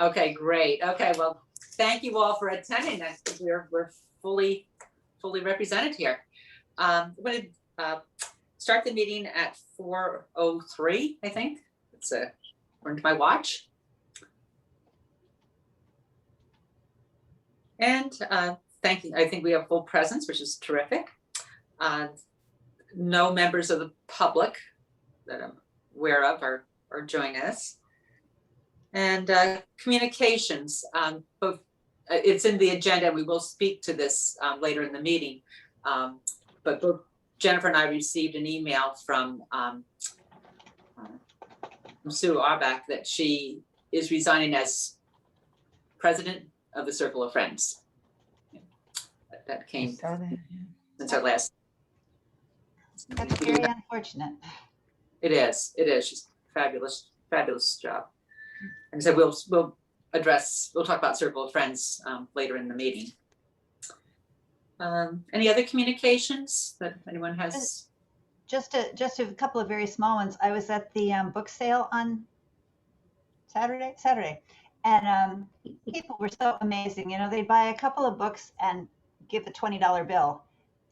Okay, great. Okay, well, thank you all for attending. I think we're fully represented here. I'm going to start the meeting at 4:03, I think. It's according to my watch. And thank you. I think we have full presence, which is terrific. No members of the public that I'm aware of are joining us. And communications, both it's in the agenda, and we will speak to this later in the meeting. But both Jennifer and I received an email from Sue Arbach that she is resigning as president of the Circle of Friends. That came since our last. That's very unfortunate. It is. She's fabulous job. And so we'll talk about Circle of Friends later in the meeting. Any other communications that anyone has? Just a couple of very small ones. I was at the book sale on Saturday, and people were so amazing. You know, they buy a couple of books and give a $20 bill.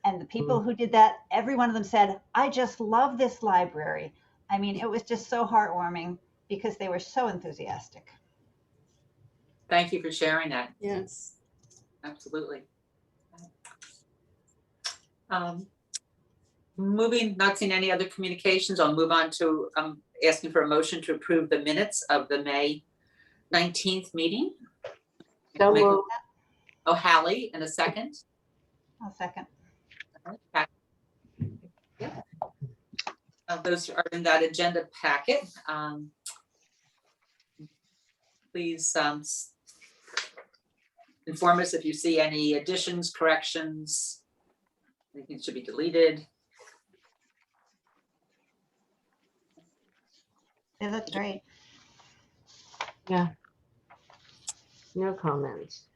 And the people who did that, every one of them said, "I just love this library." I mean, it was just so heartwarming because they were so enthusiastic. Thank you for sharing that. Yes. Absolutely. Not seeing any other communications, I'll move on to asking for a motion to approve the minutes of the May 19th meeting. So moved. Oh, Hallie, in a second. I'll second. Yeah. Those are in that agenda packet. Please inform us if you see any additions, corrections, anything should be deleted. They look great. Yeah. No comments.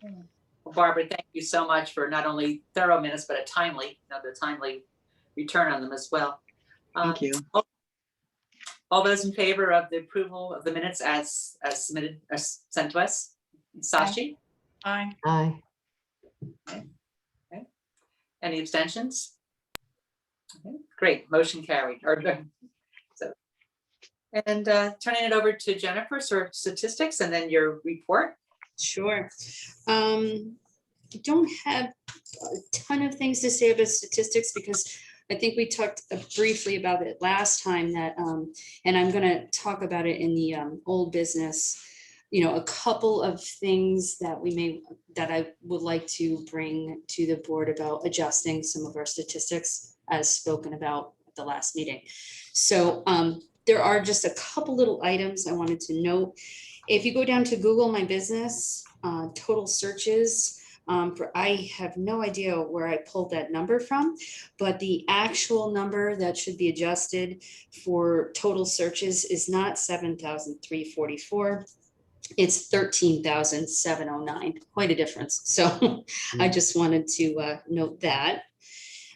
Well, Barbara, thank you so much for not only thorough minutes, but the timely return on them as well. Thank you. All those in favor of the approval of the minutes as submitted, as sent to us? Sashi? Aye. Aye. Okay. Any abstentions? Okay. Great, motion carried. And turning it over to Jennifer for statistics and then your report. Sure. I don't have a ton of things to say about statistics because I think we talked briefly about it last time that, and I'm going to talk about it in the old business, you know, a couple of things that I would like to bring to the board about adjusting some of our statistics as spoken about at the last meeting. So there are just a couple little items I wanted to note. If you go down to Google My Business, total searches, I have no idea where I pulled that number from, but the actual number that should be adjusted for total searches is not 7,344. It's 13,709, quite a difference. So I just wanted to note that.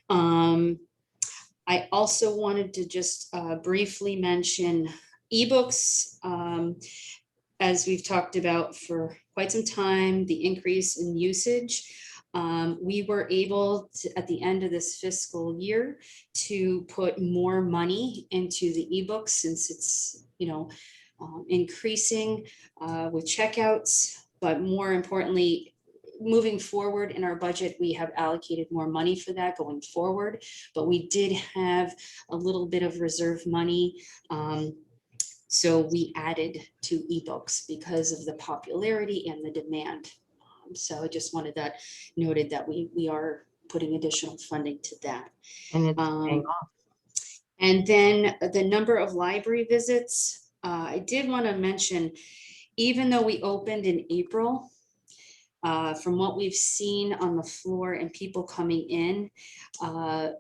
I also wanted to just briefly mention ebooks. As we've talked about for quite some time, the increase in usage. We were able to, at the end of this fiscal year, to put more money into the ebooks since it's, you know, increasing with checkouts, but more importantly, moving forward in our budget, we have allocated more money for that going forward, but we did have a little bit of reserve money. So we added to ebooks because of the popularity and the demand. So I just wanted that noted that we are putting additional funding to that. And it's paying off. And then the number of library visits, I did want to mention, even though we opened in April, from what we've seen on the floor and people coming in,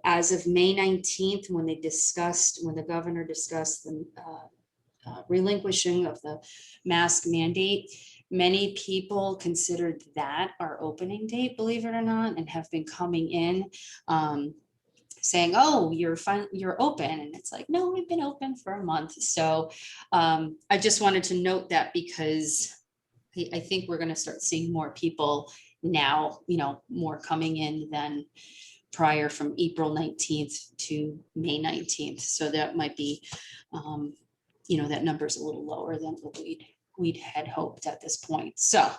as of May 19th, when the governor discussed the relinquishing of the mask mandate, many people considered that our opening date, believe it or not, and have been coming in saying, "Oh, you're open," and it's like, no, we've been open for a month. So I just wanted to note that because I think we're gonna start seeing more people now, more coming in than prior from April 19th to May 19th. So that might be, that number's a little lower than what we'd had hoped at this point. So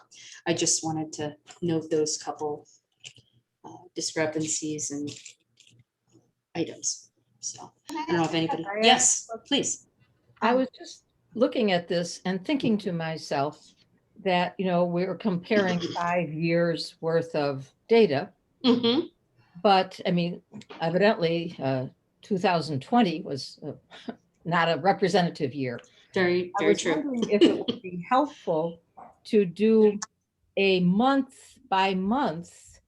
I just wanted to note those couple discrepancies and items. So I don't know if anybody, I yes, please. I was just looking at this and thinking to myself that, we're comparing 5 years worth of data, Mhm. but I mean, evidently, 2020 was not a representative year. Very, I very was true. wondering if it would be helpful to do a month by month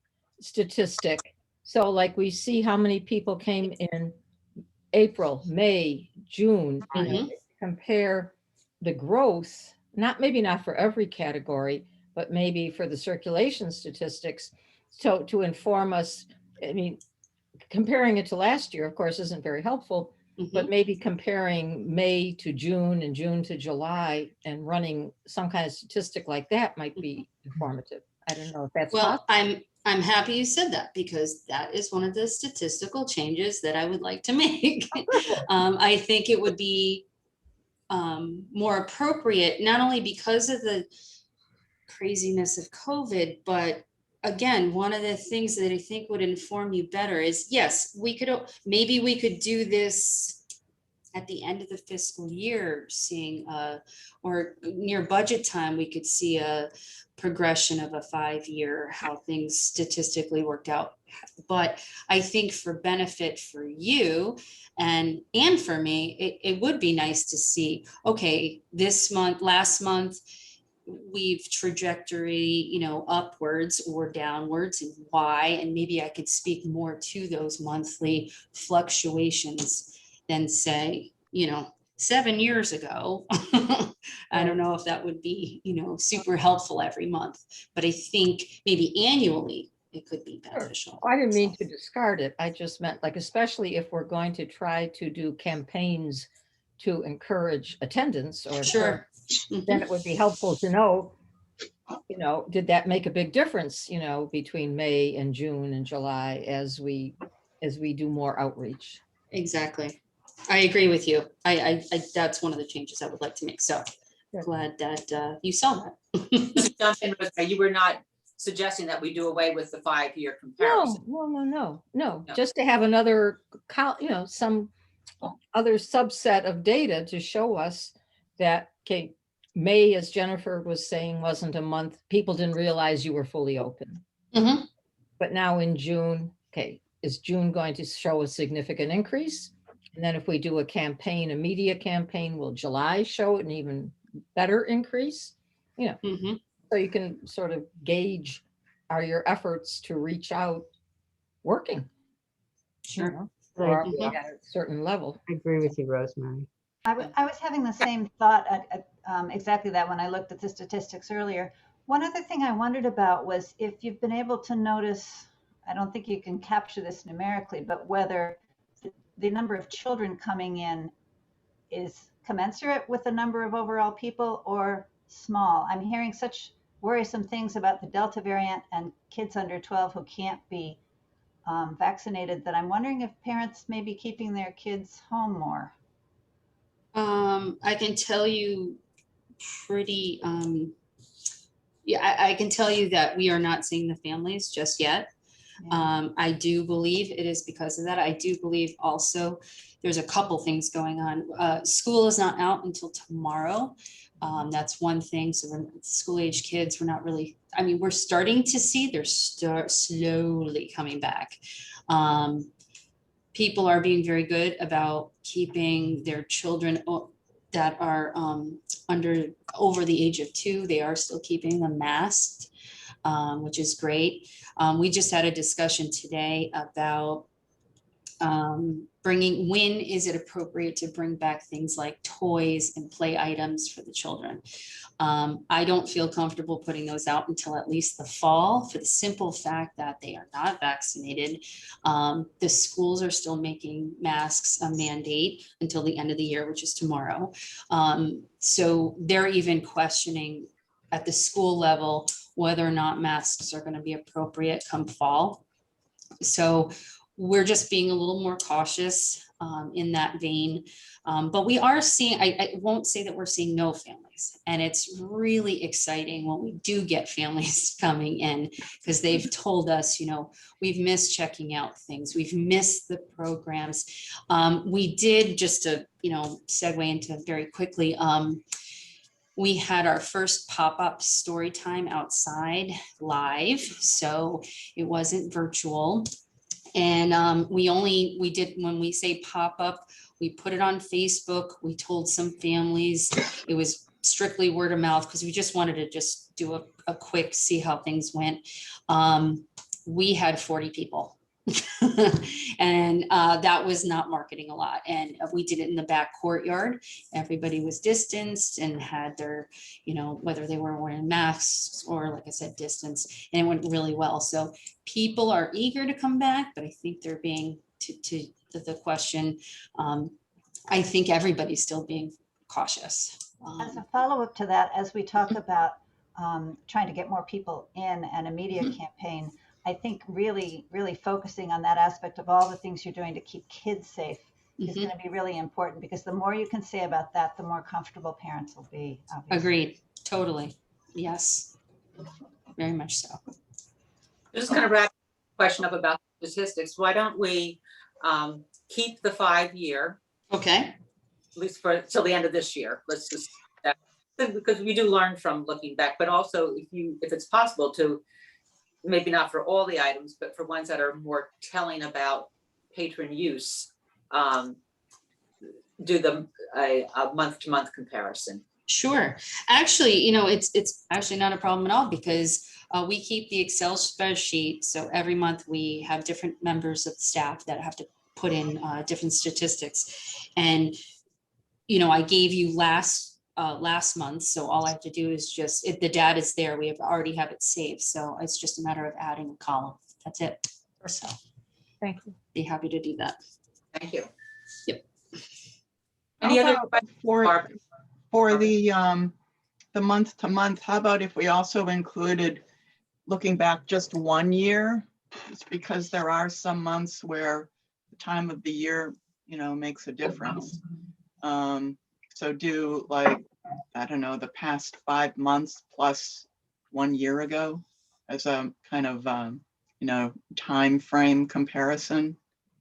statistic. So like we see how many people came in April, May, June, Mhm. compare the growth, maybe not for every category, but maybe for the circulation statistics. So to inform us, I mean, comparing it to last year, of course, isn't very helpful, but Mhm. maybe comparing May to June and June to July and running some kind of statistic like that might be informative. I don't know if that's possible. Well, I'm happy you said that because that is one of the statistical changes that I would like to make. I think it would be more appropriate, not only because of the craziness of COVID, but again, one of the things that I think would inform you better is, yes, maybe we could do this at the end of the fiscal year, seeing or near budget time, we could see a progression of a 5-year, how things statistically worked out. But I think for benefit for you and for me, it would be nice to see, okay, last month, we've trajectory, upwards or downwards, and why, and maybe I could speak more to those monthly fluctuations than say, 7 years ago. I don't know if that would be, super helpful every month, but I think maybe annually it could be beneficial. I didn't mean to discard it. I just meant like, especially if we're going to try to do campaigns to encourage attendance or Sure. then it would be helpful to know, did that make a big difference, between May and June and July as we do more outreach? Exactly. I agree with you. I that's one of the changes I would like to make. So Good. glad that you saw that. Just to jump in with that, you were not suggesting that we do away with the 5-year comparison. No. No. Just to have another, some other subset of data to show us that, okay, May, as Jennifer was saying, wasn't a month. People didn't realize you were fully open. Mhm. But now in June, okay, is June going to show a significant increase? And then if we do a media campaign, will July show an even better increase? Mhm. So you can sort of gauge, are your efforts to reach out working? Sure. Or are we Mhm. at a certain level? I agree with you, Rosemary. I was having the same thought at exactly that when I looked at the statistics earlier. One other thing I wondered about was if you've been able to notice, I don't think you can capture this numerically, but whether the number of children coming in is commensurate with the number of overall people or small. I'm hearing such worrisome things about the Delta variant and kids under 12 who can't be vaccinated that I'm wondering if parents may be keeping their kids home more. I can tell you pretty, I can tell you that we are not seeing the families just yet. Yeah. I do believe it is because of that. I do believe also there's a couple things going on. School is not out until tomorrow. That's one thing. So school age kids, we're not really, we're starting to see they're slowly coming back. People are being very good about keeping their children that are over the age of 2. They are still keeping them masked, which is great. We just had a discussion today about when is it appropriate to bring back things like toys and play items for the children. I don't feel comfortable putting those out until at least the fall for the simple fact that they are not vaccinated. The schools are still making masks a mandate until the end of the year, which is tomorrow. So they're even questioning at the school level, whether or not masks are going to be appropriate come fall. So we're just being a little more cautious in that vein. But we are seeing, I won't say that we're seeing no families. And it's really exciting when we do get families coming in, because they've told us, you know, we've missed checking out things. We've missed the programs. We did, just to, you know, segue into very quickly, we had our first pop-up story time outside live. So it wasn't virtual. And we did, when we say pop-up, we put it on Facebook. We told some families, it was strictly word of mouth because we just wanted to just do a quick, see how things went. We had 40 people. And that was not marketing a lot. And we did it in the back courtyard. Everybody was distanced and had their, you know, whether they were wearing masks or, like I said, distance, and it went really well. So people are eager to come back, but I think they're being, to the question, I think everybody's still being cautious. As a follow-up to that, as we talk about trying to get more people in and a media campaign, I think really, really focusing on that aspect of all the things you're doing to keep kids safe is going to be really important, because the more you can say about that, the more comfortable parents will be. Obviously. Agreed. Totally. Yes. Very much so. Just kind of wrap the question up about statistics. Why don't we keep the 5-year, Okay. at least for till the end of this year? Let's just, because we do learn from looking back, but also if it's possible to, maybe not for all the items, but for ones that are more telling about patron use, do a month-to-month comparison. Sure. Actually, you know, it's actually not a problem at all, because we keep the Excel spreadsheet. So every month we have different members of the staff that have to put in different statistics. And, you know, I gave you last month. So all I have to do is just, if the data is there, we already have it saved. So it's just a matter of adding a column. That's it. So Thank you. be happy to do that. Thank you. Yep. Any How other about questions? For Barb? the month to month, how about if we also included looking back just 1 year? It's because there are some months where the time of the year, you know, makes a difference. So do, like, I don't know, the past 5 months plus 1 year ago as a kind of, you know, time frame comparison,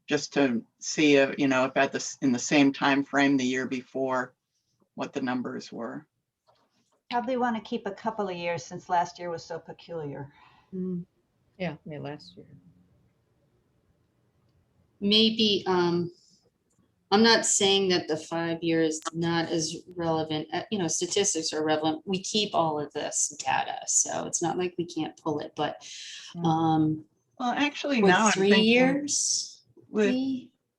just to see if, you know, if in the same time frame the year before, what the numbers were. Probably want to keep a couple of years, since last year was so peculiar. Yeah, last year. Maybe, I'm not saying that the 5 years is not as relevant. You know, statistics are relevant. We keep all of this data, so it's not like we can't pull it. But Well, actually, with now I'm 3 thinking years,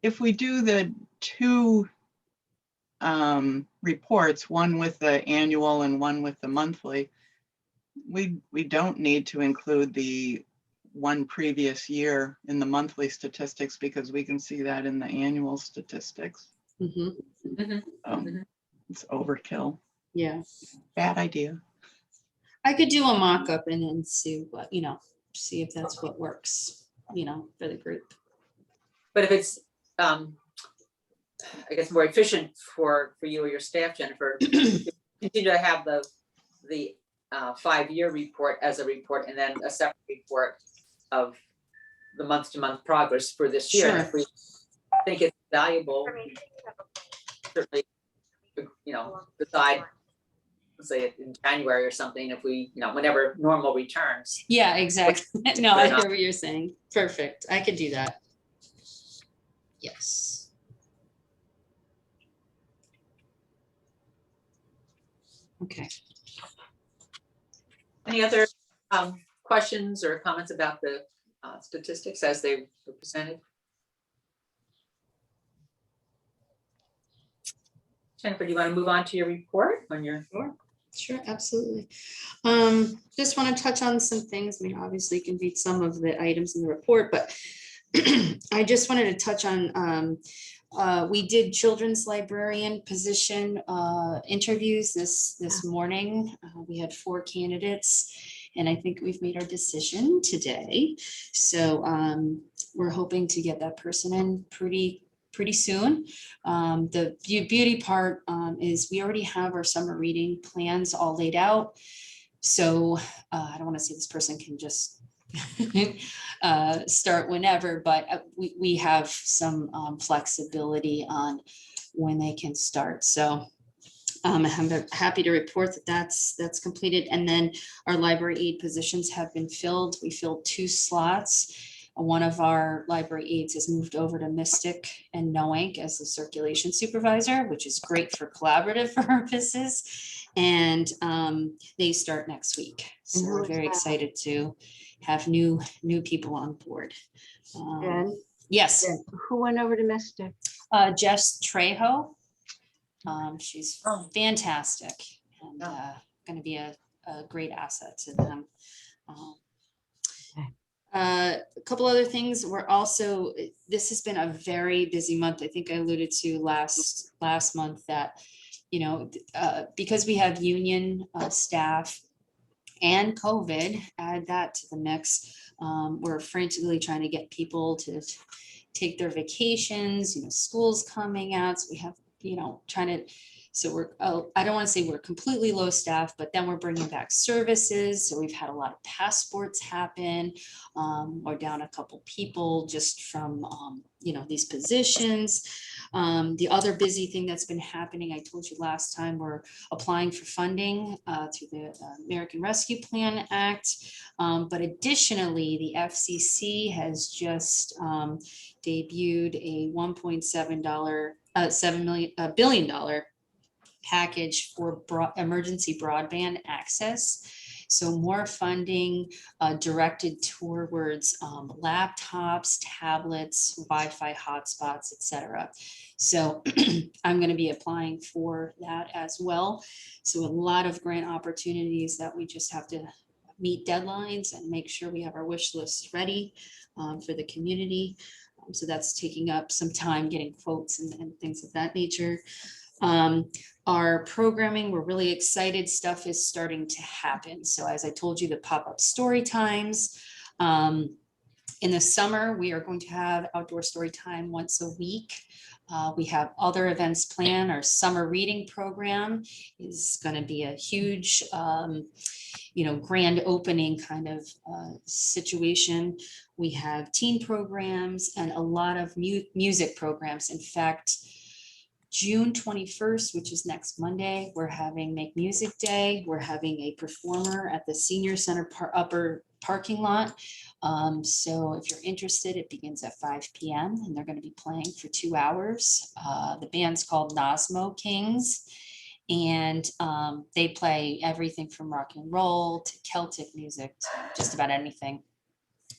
if we do the 2 reports, one with the annual and one with the monthly, we don't need to include the one previous year in the monthly statistics, because we can see that in the annual statistics. Mhm. It's overkill. Yeah, Bad idea. I could do a mock-up and then see what, you know, see if that's what works, you know, for the group. But if it's, I guess, more efficient for you or your staff, Jennifer, continue to have the 5-year report as a report, and then a separate report of the month-to-month progress for this year. And if we think it's valuable, certainly, you know, decide, say in January or something, if we, you know, whenever normal returns. Yeah, exactly. No, I hear what you're saying. Perfect. I could do that. Yes. Okay. Any other questions or comments about the statistics as they were presented? Jennifer, do you want to move on to your report when you're? Sure, absolutely. Just want to touch on some things. I mean, obviously you can read some of the items in the report, but I just wanted to touch on We did children's librarian position interviews this morning. We had 4 candidates, and I think we've made our decision today. So we're hoping to get that person in pretty soon. The beauty part is we already have our summer reading plans all laid out. So I don't want to say this person can just start whenever, but we have some flexibility on when they can start. So I'm happy to report that that's completed. And then our library aide positions have been filled. We filled 2 slots. One of our library aides has moved over to Mystic and Noank as the circulation supervisor, which is great for collaborative purposes. And they start next week. So And who we're is very that? excited to have new people on board. Jen? Yes, Jen, who went over to Mystic? Jess Trejo. She's Oh. fantastic and Yeah. going to be a great asset to them. Okay. A couple other things. We're also, this has been a very busy month. I think I alluded to last month that, you know, because we have union staff and COVID, add that to the mix. We're frantically trying to get people to take their vacations, you know, school's coming out. So we have, you know, trying to, so we're, I don't want to say we're completely low staff, but then we're bringing back services. So we've had a lot of passports happen. We're down a couple people just from, you know, these positions. The other busy thing that's been happening, I told you last time, we're applying for funding through the American Rescue Plan Act. But additionally, the FCC has just debuted a $1.7 billion package for emergency broadband access. So more funding directed towards laptops, tablets, Wi-Fi hotspots, etc. So I'm going to be applying for that as well. So a lot of grant opportunities that we just have to meet deadlines and make sure we have our wish list ready for the community. So that's taking up some time getting quotes and things of that nature. Our programming, we're really excited. Stuff is starting to happen. So as I told you, the pop-up story times. In the summer, we are going to have outdoor story time once a week. We have other events planned. Our summer reading program is going to be a huge, you know, grand opening kind of situation. We have teen programs and a lot of music programs. In fact, June 21st, which is next Monday, we're having Make Music Day. We're having a performer at the Senior Center upper parking lot. So if you're interested, it begins at 5 p.m. and they're going to be playing for 2 hours. The band's called Nosmo Kings. And they play everything from rock and roll to Celtic music, to just about anything.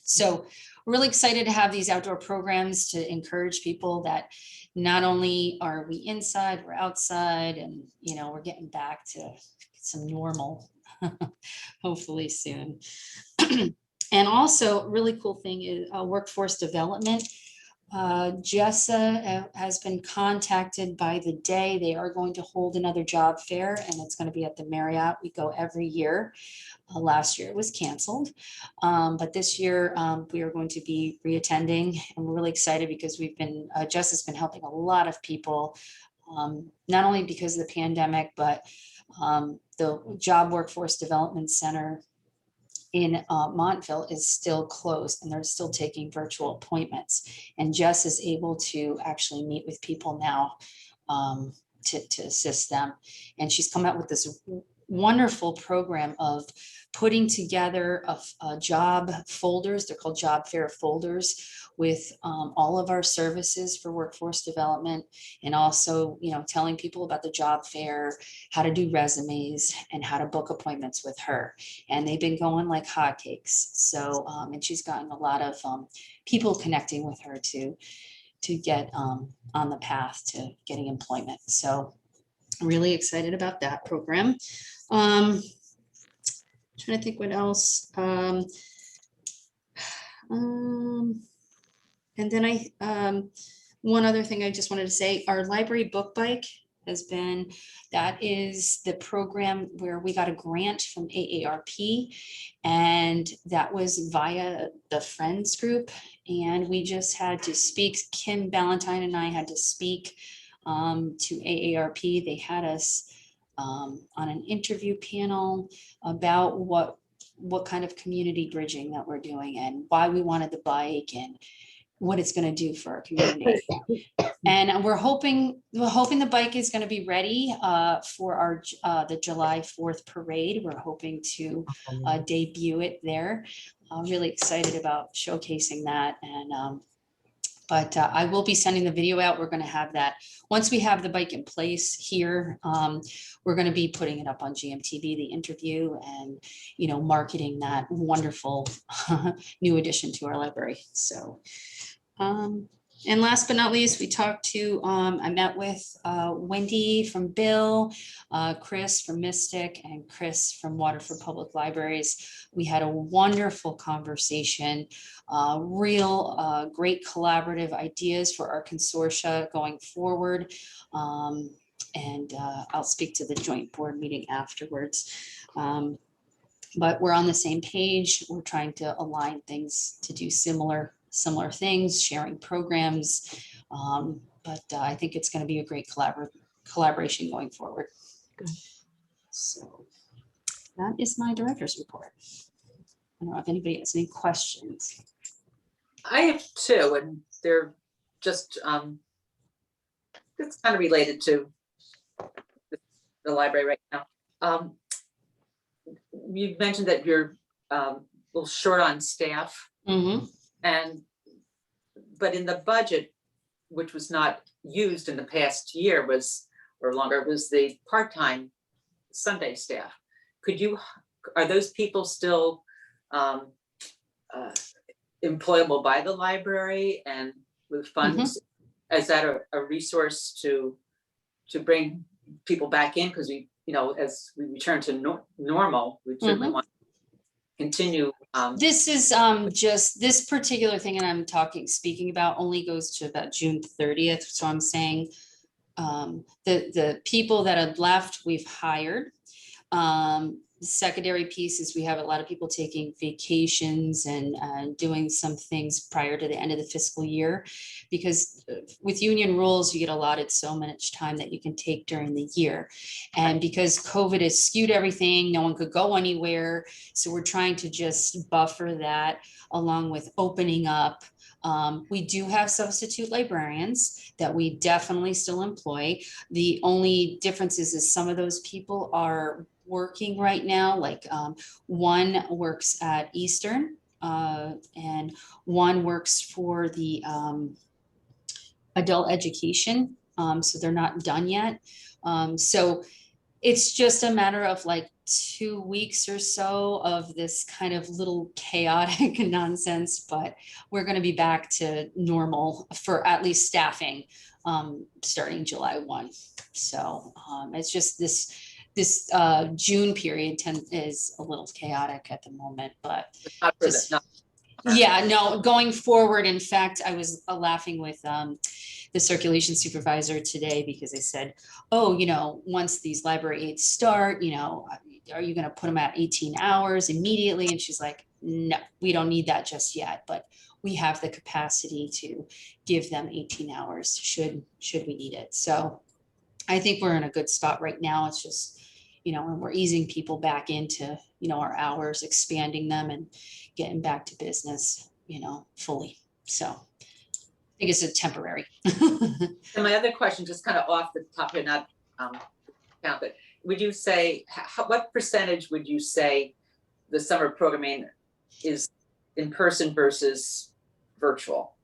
So we're really excited to have these outdoor programs to encourage people that not only are we inside, we're outside, and, you know, we're getting back to some normal, hopefully soon. And also a really cool thing is workforce development. Jessa has been contacted by the day. They are going to hold another job fair, and it's going to be at the Marriott. We go every year. Last year it was canceled, but this year we are going to be reattending, and we're really excited because we've been, Jess has been helping a lot of people, not only because of the pandemic, but the Job Workforce Development Center in Montville is still closed, and they're still taking virtual appointments. And Jess is able to actually meet with people now to assist them. And she's come out with this wonderful program of putting together job folders. They're called job fair folders with all of our services for workforce development, and also, you know, telling people about the job fair, how to do resumes, and how to book appointments with her. And they've been going like hotcakes. So, and she's gotten a lot of people connecting with her to get on the path to getting employment. So I'm really excited about that program. Trying to think what else. And then one other thing I just wanted to say, our library book bike that is the program where we got a grant from AARP. And that was via the Friends group. And we just had to speak, Kim Ballantyne and I had to speak to AARP. They had us on an interview panel about what kind of community bridging that we're doing and why we wanted the bike and what it's going to do for our community. And we're hoping the bike is going to be ready for our the July 4th parade. We're hoping to debut it there. I'm really excited about showcasing that. And but I will be sending the video out. We're going to have that once we have the bike in place here. We're going to be putting it up on GMTV, the interview, and marketing that wonderful new addition to our library. So. And last but not least, we talked to, I met with Wendy from Bill, Chris from Mystic, and Chris from Waterford Public Libraries. We had a wonderful conversation, real great collaborative ideas for our consortia going forward. And I'll speak to the joint board meeting afterwards. But we're on the same page. We're trying to align things to do similar things, sharing programs. But I think it's going to be a great collaboration going forward. Good. So that is my director's report. I don't know if anybody has any questions. I have two, and they're just it's kind of related to the library right now. You mentioned that you're a little short on staff. Mm-hmm. But in the budget, which was not used in the past year or longer, was the part-time Sunday staff. Are those people still employable by the library and with funds? Is that a resource to bring people back in? Because as we return to normal, we certainly want to continue. This is just this particular thing, and I'm speaking about only goes to about June 30th. So I'm saying the people that have left, we've hired. The secondary piece is we have a lot of people taking vacations and doing some things prior to the end of the fiscal year, because with union rules, you get allotted so much time that you can take during the year. And because COVID has skewed everything, no one could go anywhere. So we're trying to just buffer that along with opening up. We do have substitute librarians that we definitely still employ. The only difference is some of those people are working right now, like one works at Eastern and one works for the adult education. So they're not done yet. So it's just a matter of like 2 weeks or so of this kind of little chaotic nonsense, but we're going to be back to normal for at least staffing starting July 1. So it's just this June period is a little chaotic at the moment, but yeah, no, going forward. In fact, I was laughing with the circulation supervisor today because they said, oh, once these library aides start, are you going to put them at 18 hours immediately? And she's like, no, we don't need that just yet, but we have the capacity to give them 18 hours should we need it. So I think we're in a good spot right now. It's just, and we're easing people back into, our hours, expanding them and getting back to business, fully. So I think it's a temporary. And my other question, just kind of off the top here, not count, but would you say, what percentage would you say the summer programming is in person versus virtual?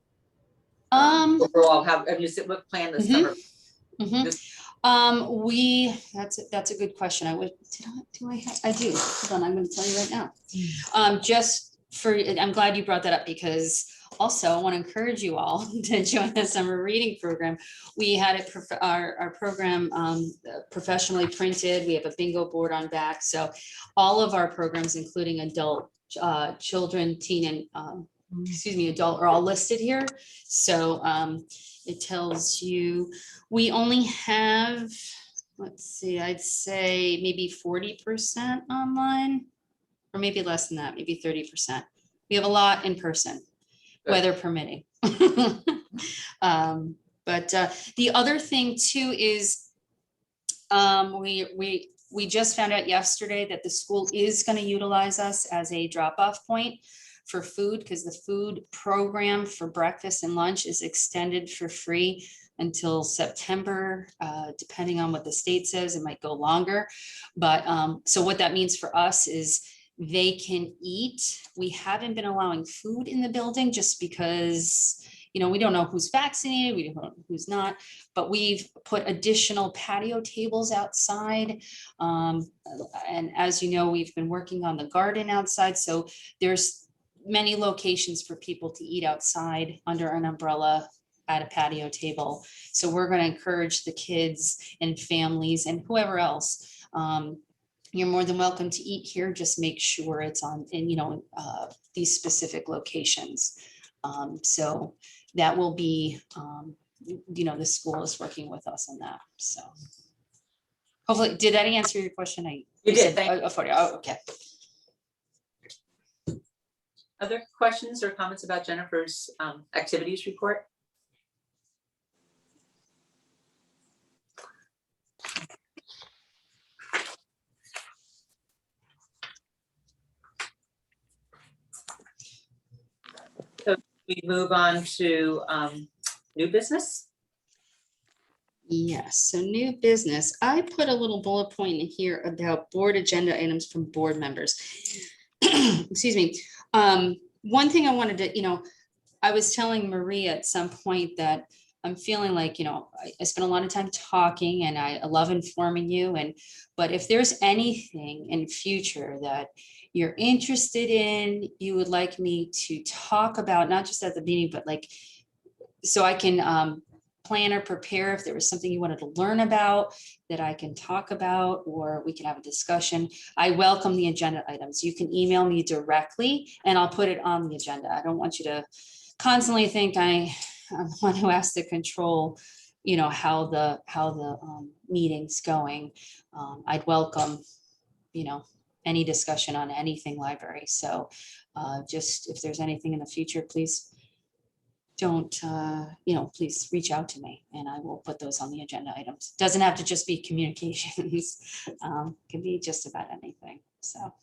Overall, what plan this summer? That's a good question. I do. Hold on, I'm going to tell you right now. I'm glad you brought that up, because also I want to encourage you all to join the summer reading program. We had our program professionally printed. We have a bingo board on back. So all of our programs, including adult children, teen and excuse me, adult are all listed here. So it tells you, we only have, let's see, I'd say maybe 40% online, or maybe less than that, maybe 30%. We have a lot in person, Good. weather permitting. But the other thing too is we just found out yesterday that the school is going to utilize us as a drop-off point for food, because the food program for breakfast and lunch is extended for free until September, depending on what the state says. It might go longer. But so what that means for us is they can eat. We haven't been allowing food in the building just because, you know, we don't know who's vaccinated, we don't know who's not, but we've put additional patio tables outside. And as you know, we've been working on the garden outside. So there's many locations for people to eat outside under an umbrella at a patio table. So we're going to encourage the kids and families and whoever else. You're more than welcome to eat here. Just make sure it's on in, you know, these specific locations. So that will be, you know, the school is working with us on that. So hopefully, did that answer your question? You did, thank you. Oh, okay. Other questions or comments about Jennifer's activities report? So we move on to new business. Yes, so new business. I put a little bullet point in here about board agenda items from board members. Excuse me. One thing I wanted to, you know, I was telling Marie at some point that I'm feeling like, you know, I spent a lot of time talking and I love informing you. But if there's anything in future that you're interested in, you would like me to talk about, not just at the meeting, but like, so I can plan or prepare if there was something you wanted to learn about that I can talk about, or we can have a discussion. I welcome the agenda items. You can email me directly and I'll put it on the agenda. I don't want you to constantly think I'm the one who has to control, you know, how the meeting's going. I'd welcome, you know, any discussion on anything library. So just if there's anything in the future, please don't, you know, please reach out to me and I will put those on the agenda items. Doesn't have to just be communications. Can be just about anything. So.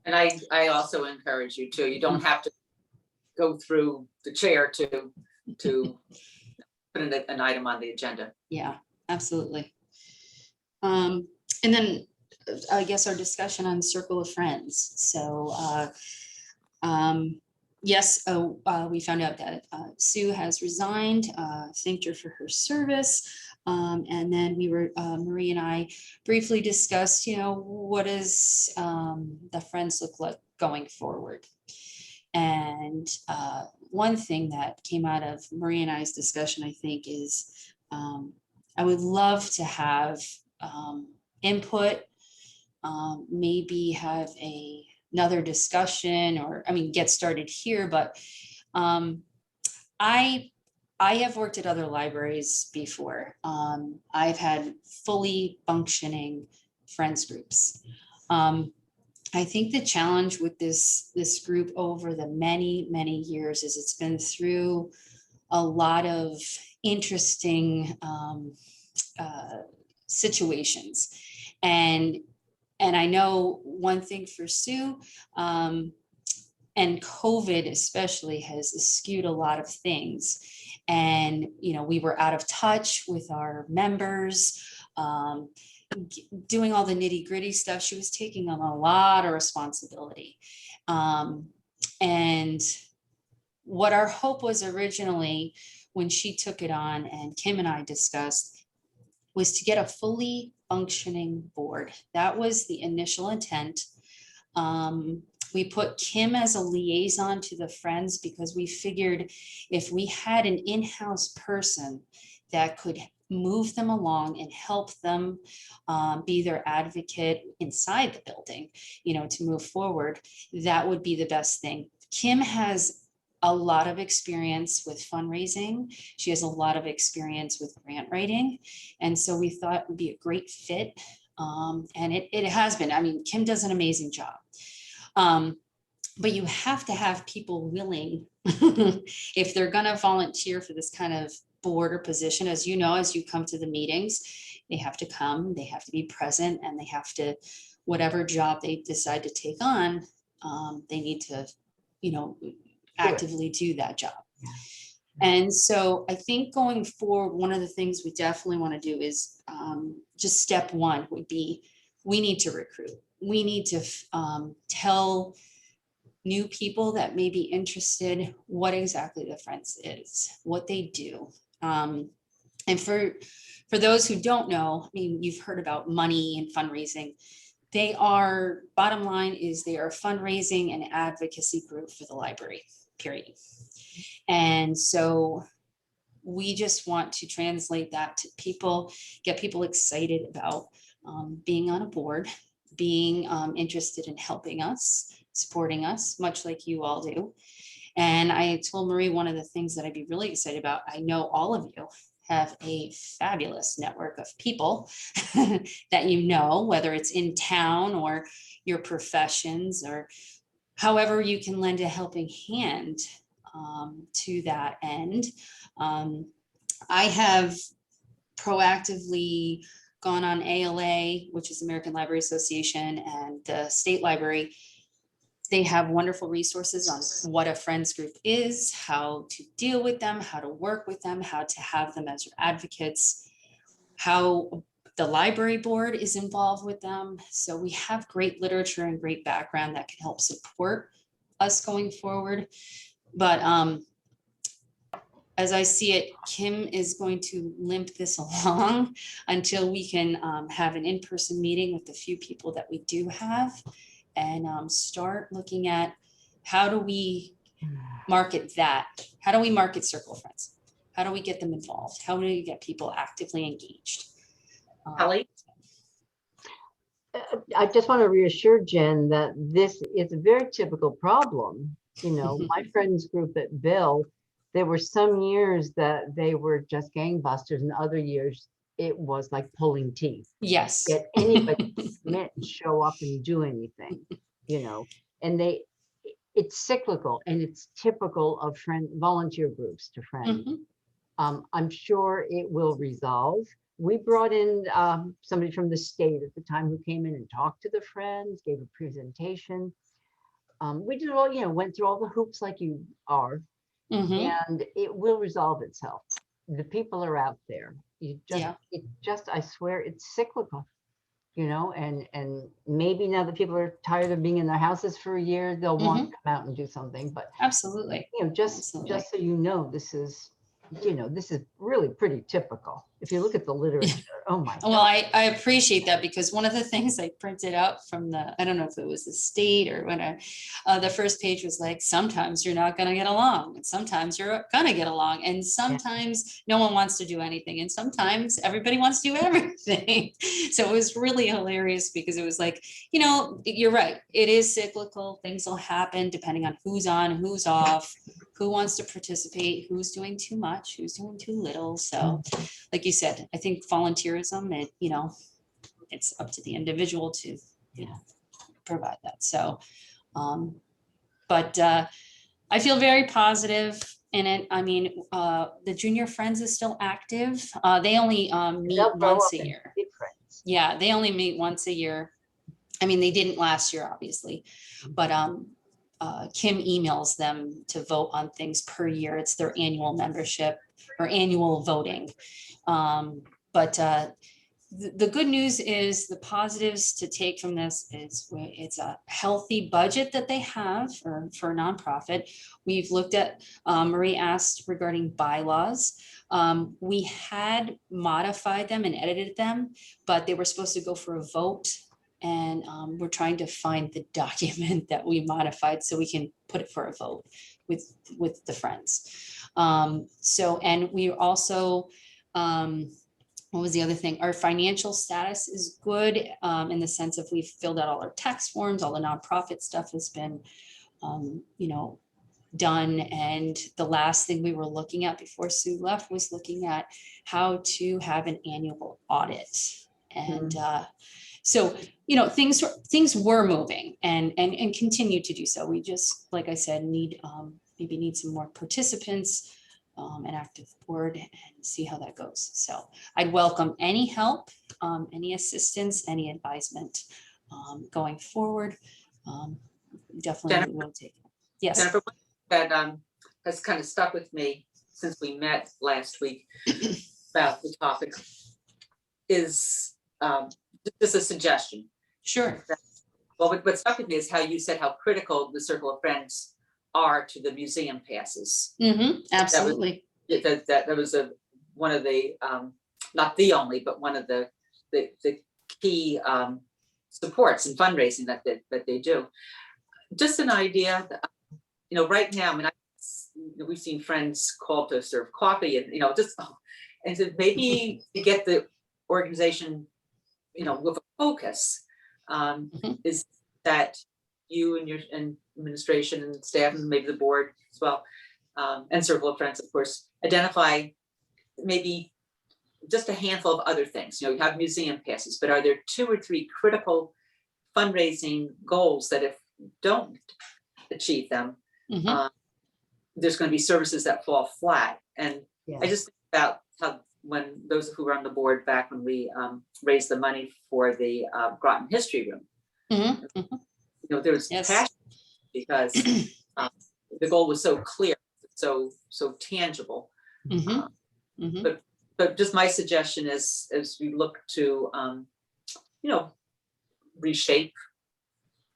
And I also encourage you to, you don't have to go through the chair to put an item on the agenda. Yeah, absolutely. And then I guess our discussion on Circle of Friends. So yes, we found out that Sue has resigned, thanked her for her service. And then we were, Marie and I briefly discussed, you know, what does the Friends look like going forward? And one thing that came out of Marie and I's discussion, I think, is I would love to have input, maybe have another discussion, or I mean, get started here. But I have worked at other libraries before. I've had fully functioning Friends groups. I think the challenge with this group over the many years is it's been through a lot of interesting situations. And I know one thing for Sue, and COVID especially has skewed a lot of things. And, you know, we were out of touch with our members, doing all the nitty gritty stuff. She was taking on a lot of responsibility. And what our hope was originally when she took it on and Kim and I discussed was to get a fully functioning board. That was the initial intent. We put Kim as a liaison to the Friends because we figured if we had an in-house person that could move them along and help them be their advocate inside the building, you know, to move forward, that would be the best thing. Kim has a lot of experience with fundraising. She has a lot of experience with grant writing. And so we thought it would be a great fit. And it has been. I mean, Kim does an amazing job. But you have to have people willing, if they're gonna volunteer for this kind of board or position, as you know, as you come to the meetings, they have to come, they have to be present, and they have to, whatever job they decide to take on, they need to, you know, actively do that job. And so I think going forward, one of the things we definitely want to do is just step one would be, we need to recruit. We need to tell new people that may be interested what exactly the Friends is, what they do. And for those who don't know, I mean, you've heard about money and fundraising. They are, bottom line is they are a fundraising and advocacy group for the library, period. And so we just want to translate that to people, get people excited about being on a board, being interested in helping us, supporting us, much like you all do. And I told Marie one of the things that I'd be really excited about, I know all of you have a fabulous network of people that you know, whether it's in town or your professions, or however you can lend a helping hand to that end. I have proactively gone on ALA, which is American Library Association, and the state library. They have wonderful resources on what a Friends group is, how to deal with them, how to work with them, how to have them as your advocates, how the library board is involved with them. So we have great literature and great background that can help support us going forward. But as I see it, Kim is going to limp this along until we can have an in-person meeting with the few people that we do have, and start looking at how do we market that? How do we market Circle of Friends? How do we get them involved? How do we get people actively engaged? Kelly? I just want to reassure Jen that this is a very typical problem. You know, my friends group at Bill, there were some years that they were just gangbusters, and other years it was like pulling teeth. Yes. Get anybody to commit and show up and do anything, you know, and it's cyclical, and it's typical of volunteer groups to Friends. I'm sure it will resolve. We brought in somebody from the state at the time who came in and talked to the Friends, gave a presentation. We did all, you know, went through all the hoops like you are, and it will resolve itself. The people are out there. I swear it's cyclical, you know, and maybe now that people are tired of being in their houses for a year, they'll want to come out and do something. But absolutely, you know, just so you know, this is really pretty typical. If you look at the literature, oh my God. Well, I appreciate that, because one of the things I printed out from I don't know if it was the state or when the first page was like, sometimes you're not going to get along, and sometimes you're going to get along, and sometimes no one wants to do anything, and sometimes everybody wants to do everything. So it was really hilarious, because it was like, you know, you're right. It is cyclical. Things will happen depending on who's on, who's off, who wants to participate, who's doing too much, who's doing too little. So like you said, I think volunteerism, and, you know, it's up to the individual to, you know, provide that. So, but I feel very positive in it. I mean, the Junior Friends is still active. They only meet once a year. Yeah, they only meet once a year. I mean, they didn't last year, obviously, but Kim emails them to vote on things per year. It's their annual membership or annual voting. But the good news is, the positives to take from this is it's a healthy budget that they have for a nonprofit. We've looked at, Marie asked regarding bylaws. We had modified them and edited them, but they were supposed to go for a vote. And we're trying to find the document that we modified so we can put it for a vote with the Friends. So, and we also, what was the other thing? Our financial status is good in the sense of we've filled out all our tax forms, all the nonprofit stuff has been, you know, done. And the last thing we were looking at before Sue left was looking at how to have an annual audit. And so, you know, things were moving and continue to do so. We just, like I said, need maybe need some more participants, an active board, and see how that goes. So I'd welcome any help, any assistance, any advisement going forward. Definitely Jennifer? will take it. Yes. Jennifer, one thing that has kind of stuck with me since we met last week about the topic is just a suggestion. Sure. Well, what stuck with me is how you said how critical the Circle of Friends are to the museum passes. Absolutely. That was one of the, not the only, but one of the key supports and fundraising that they do. Just an idea, that, you know, right now, I mean, we've seen friends call to serve coffee and, you know, just, and so maybe to get the organization, you know, with a focus, is that you and your administration and staff and maybe the board as well, and Circle of Friends, of course, identify maybe just a handful of other things. You know, you have museum passes, but are there 2 or 3 critical fundraising goals that if you don't achieve them, there's going to be services that fall flat? And Yeah. I just think about how when those who were on the board back when we raised the money for the Groton History Room, you know, there was passion because the goal was so clear, so tangible. But just my suggestion is, as we look to, you know, reshape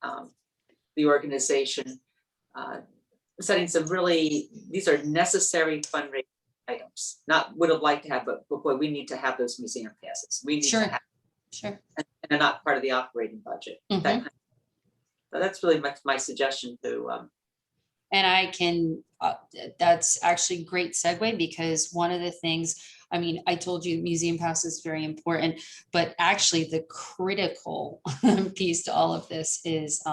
the organization, setting some really, these are necessary fundraising items, not would have liked to have, but boy, we need to have those museum passes. We need to have, and they're not part of the operating budget. That kind of, so that's really my suggestion to. And I can, that's actually great segue, because one of the things, I mean, I told you museum pass is very important, but actually the critical piece to all of this is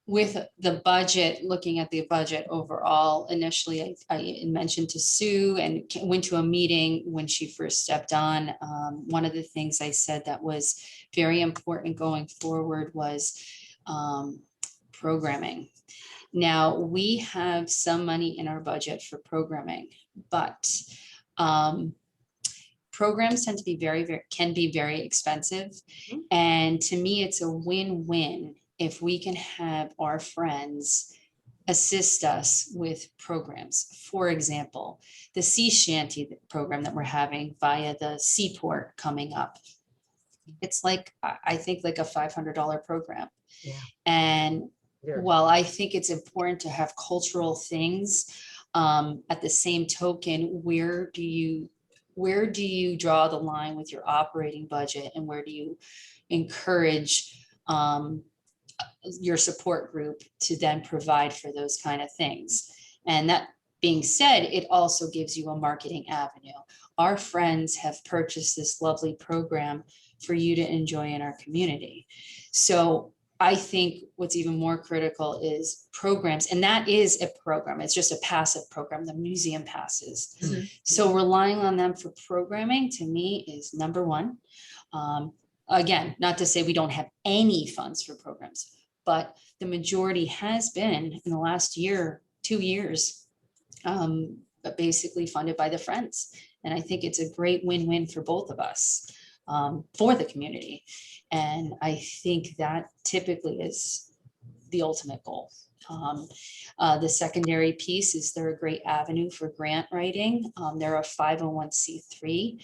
with the budget, looking at the budget overall. Initially, I mentioned to Sue and went to a meeting when she first stepped on. One of the things I said that was very important going forward was programming. Now, we have some money in our budget for programming, but programs tend to be can be very expensive. And to me, it's a win-win if we can have our friends assist us with programs. For example, the sea shanty program that we're having via the seaport coming up. It's like, I think like a $500 program. Yeah. And while I think it's important to have cultural things, at the same token, where do you draw the line with your operating budget, and where do you encourage your support group to then provide for those kind of things? And that being said, it also gives you a marketing avenue. Our friends have purchased this lovely program for you to enjoy in our community. So I think what's even more critical is programs, and that is a program. It's just a passive program, the museum passes. So relying on them for programming, to me, is number one. Again, not to say we don't have any funds for programs, but the majority has been in the last year, 2 years, basically funded by the friends. And I think it's a great win-win for both of us, for the community. And I think that typically is the ultimate goal. The secondary piece is they're a great avenue for grant writing. They're a 501c3.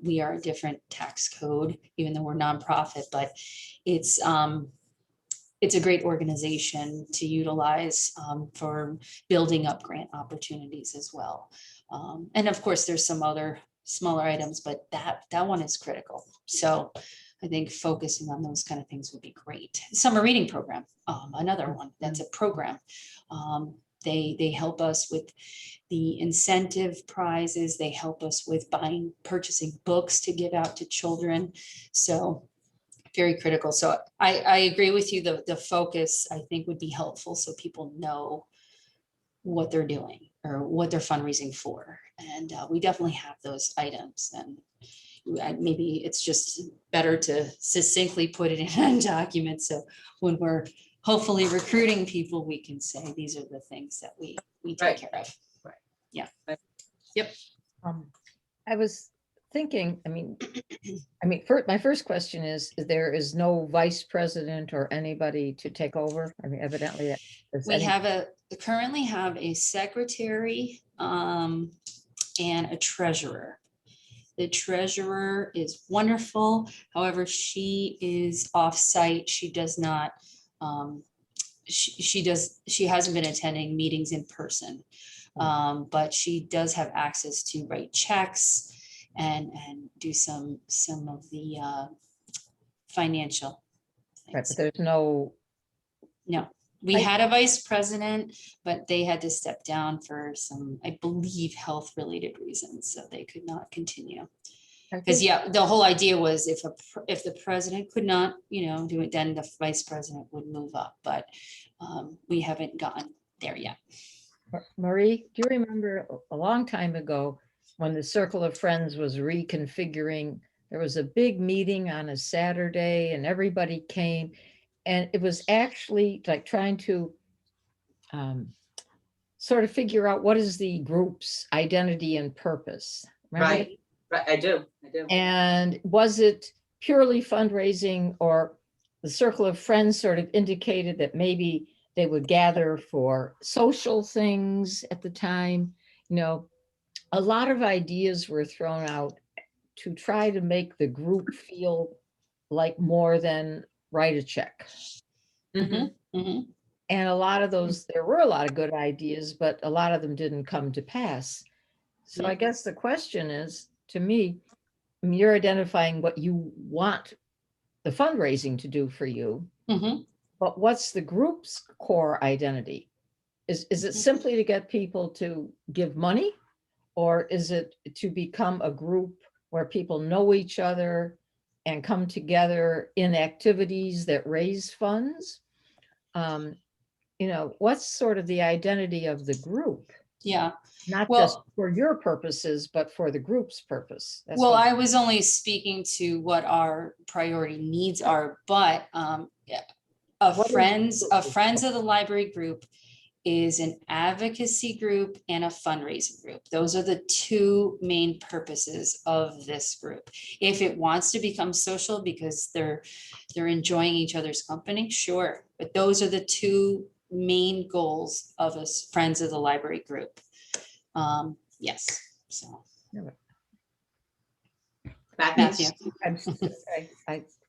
We are a different tax code, even though we're nonprofit, but it's a great organization to utilize for building up grant opportunities as well. And of course, there's some other smaller items, but that one is critical. So I think focusing on those kind of things would be great. Summer reading program, another one that's a program. They help us with the incentive prizes. They help us with purchasing books to give out to children. So very critical. So I agree with you. The focus, I think, would be helpful so people know what they're doing or what they're fundraising for. And we definitely have those items, and maybe it's just better to succinctly put it in a document. So when we're hopefully recruiting people, we can say, these are the things that we take Right. care of. Right. Yeah. Right. Yep. I was thinking, my first question is, there is no vice president or anybody to take over? I mean, evidently. We currently have a secretary and a treasurer. The treasurer is wonderful. However, she is off-site. She does not, she hasn't been attending meetings in person. But she does have access to write checks and do some of the financial Right, things. but there's no, No, we had a vice president, but they had to step down for some, I believe, health related reasons, so they could not continue. Because the whole idea was if the president could not, do it, then the vice president would move up, but we haven't gotten there yet. Marie, do you remember a long time ago when the Circle of Friends was reconfiguring? There was a big meeting on a Saturday and everybody came, and it was actually like trying to sort of figure out what is the group's identity and purpose. Remember that? Right, I do. And was it purely fundraising, or the Circle of Friends sort of indicated that maybe they would gather for social things at the time? A lot of ideas were thrown out to try to make the group feel like more than write a check. Mm-hmm. Mm-hmm. And a lot of those, there were a lot of good ideas, but a lot of them didn't come to pass. So I guess the question is, to me, you're identifying what you want the fundraising to do for you, Mm-hmm. but what's the group's core identity? Is it simply to get people to give money, or is it to become a group where people know each other and come together in activities that raise funds? What's sort of the identity of the group? Yeah. Not Well, just for your purposes, but for the group's purpose. That's well, what- I was only speaking to what our priority needs are, but a What is- Friends of the Library group is an advocacy group and a fundraising group. Those are the two main purposes of this group. If it wants to become social because they're enjoying each other's company, sure. But those are the two main goals of a Friends of the Library group. Yes, so. Matthew.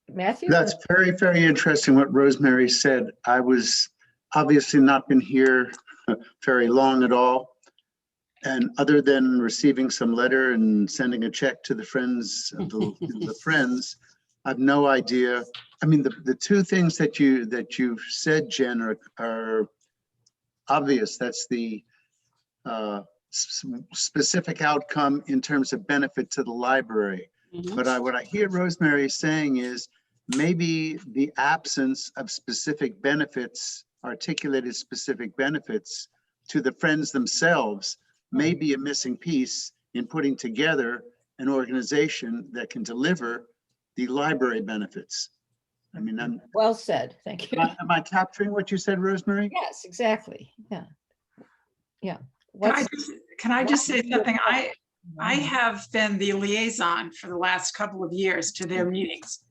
Matthew? That's very, very interesting what Rosemary said. I was obviously not been here very long at all. And other than receiving some letter and sending a check to the friends of the friends, I've no idea. I mean, the two things that you've said, Jen, are obvious. That's the specific outcome in terms of benefit to the library. Mhm. But what I hear Rosemary saying is maybe the absence of specific benefits, articulated specific benefits to the friends themselves may be a missing piece in putting together an organization that can deliver the library benefits. I mean, Well said, thank you. am I capturing what you said, Rosemary? Yes, exactly, yeah. Yeah. Can I just say something? I have been the liaison for the last couple of years to their meetings,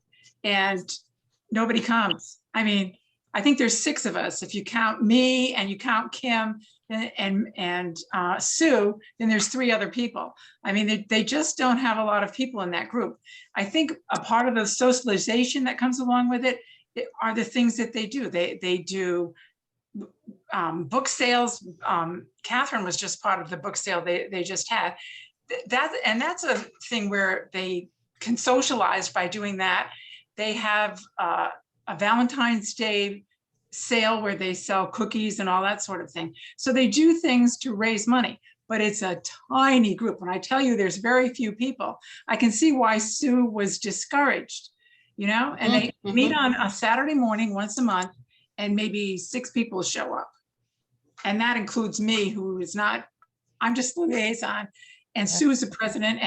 and nobody comes. I mean, I think there's 6 of us. If you count me and you count Kim and Sue, then there's 3 other people. I mean, they just don't have a lot of people in that group. I think a part of the socialization that comes along with it are the things that they do. They do book sales. Catherine was just part of the book sale they just had. That's a thing where they can socialize by doing that. They have a Valentine's Day sale where they sell cookies and all that sort of thing. So they do things to raise money, but it's a tiny group. When I tell you there's very few people, I can see why Sue was discouraged. you know, and they Mhm. meet on a Saturday morning once a month, and maybe 6 people show up. And that includes me, who is not, I'm just the liaison, and Sue is the president,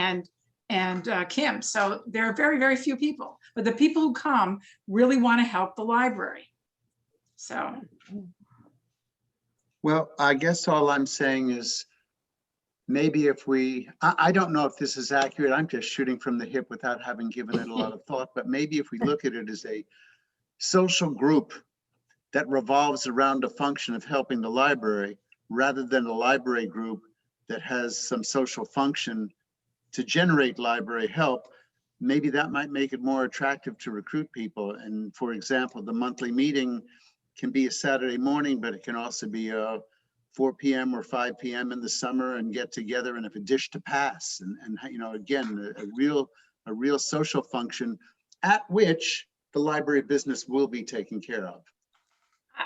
and Kim. So there are very, very few people, but the people who come really want to help the library. So, Well, I guess all I'm saying is maybe if I don't know if this is accurate. I'm just shooting from the hip without having given it a lot of thought, but maybe if we look at it as a social group that revolves around a function of helping the library, rather than a library group that has some social function to generate library help, maybe that might make it more attractive to recruit people. And for example, the monthly meeting can be a Saturday morning, but it can also be a 4 p.m. or 5 p.m. in the summer, and get together and have a dish to pass. And you know, again, a real social function at which the library business will be taken care of.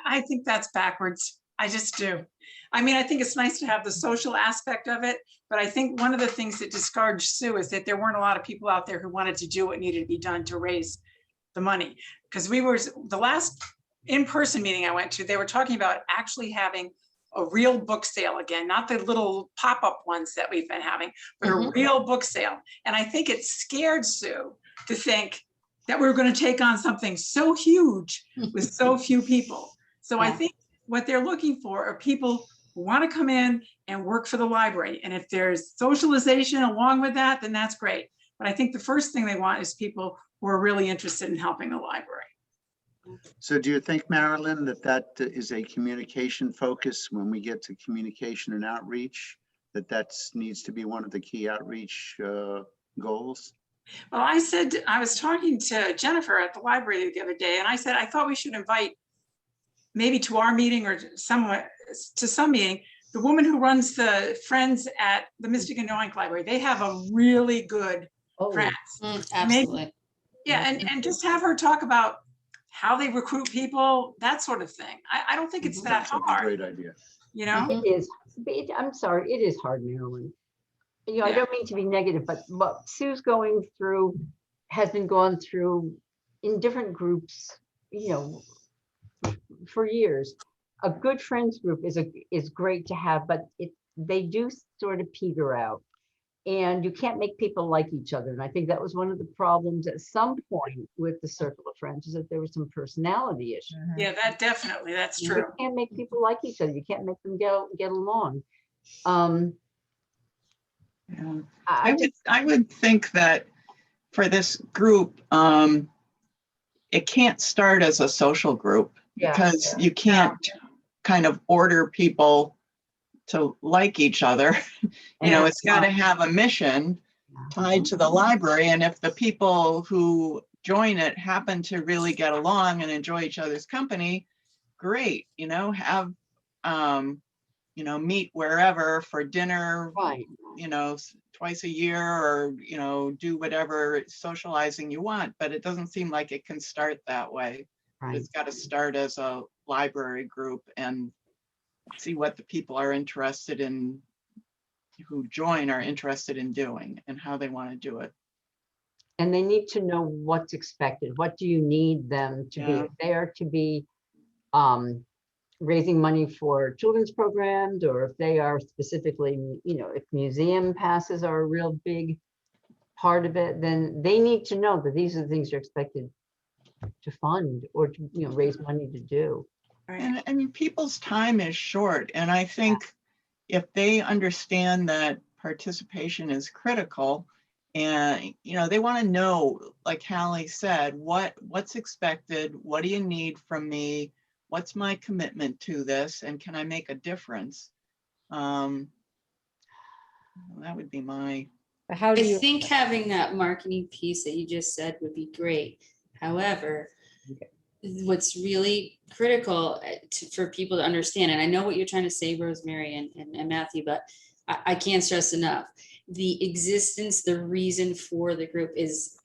I think that's backwards. I just do. I mean, I think it's nice to have the social aspect of it, but I think one of the things that discouraged Sue is that there weren't a lot of people out there who wanted to do what needed to be done to raise the money. Because the last in-person meeting I went to, they were talking about actually having a real book sale again, not the little pop-up ones that we've been having, but a real book sale. And I think it scared Sue to think that we were going to take on something so huge with so few people. So I think what they're looking for are people who want to come in and work for the library. And if there's socialization along with that, then that's great. But I think the first thing they want is people who are really interested in helping the library. So do you think, Marilyn, that is a communication focus when we get to communication and outreach, that needs to be one of the key outreach goals? Well, I was talking to Jennifer at the library the other day, and I said, I thought we should invite maybe to our meeting or somewhere to some meeting, the woman who runs the Friends at the Mystic and Noank Library. They have a really good Friends. Absolutely. Yeah, and just have her talk about how they recruit people, that sort of thing. I don't think it's that Sounds like a hard, great idea. you know? It is, I'm sorry, it is hard, Marilyn. You know, I Yeah. don't mean to be negative, but what Sue's has been going through in different groups, you know, for years. A good friends group is great to have, but they do sort of peter out, and you can't make people like each other. And I think that was one of the problems at some point with the Circle of Friends, is that there was some personality issues. Yeah, that's You true. can't make people like each other. You can't make them get along. Yeah. I I would think that for this group, it can't start as a social group, because you can't kind of order people to like each other. You know, it's got to have a mission tied to the library. And if the people who join it happen to really get along and enjoy each other's company, great, you know, have, you know, meet wherever for dinner, Right. you know, twice a year, or, you know, do whatever socializing you want. But it doesn't seem like it can start that way. Right. It's got to start as a library group and see what the people are interested in, who join are interested in doing, and how they want to do it. And they need to know what's expected. What do you need them to be? Yeah. If they are to be raising money for children's programs, or if they are specifically, you know, if museum passes are a real big part of it, then they need to know that these are the things you're expected to fund or to, you know, raise money to do. Right. And people's time is short. And I think if they understand that participation is critical, and, you know, they want to know, like Hallie said, what's expected, what do you need from me, what's my commitment to this, and can I make a difference? That would be my. How do I you? think having that marketing piece that you just said would be great. However, what's really critical for people to understand, and I know what you're trying to say, Rosemary and Matthew, but I can't stress enough, the existence, the reason for the group is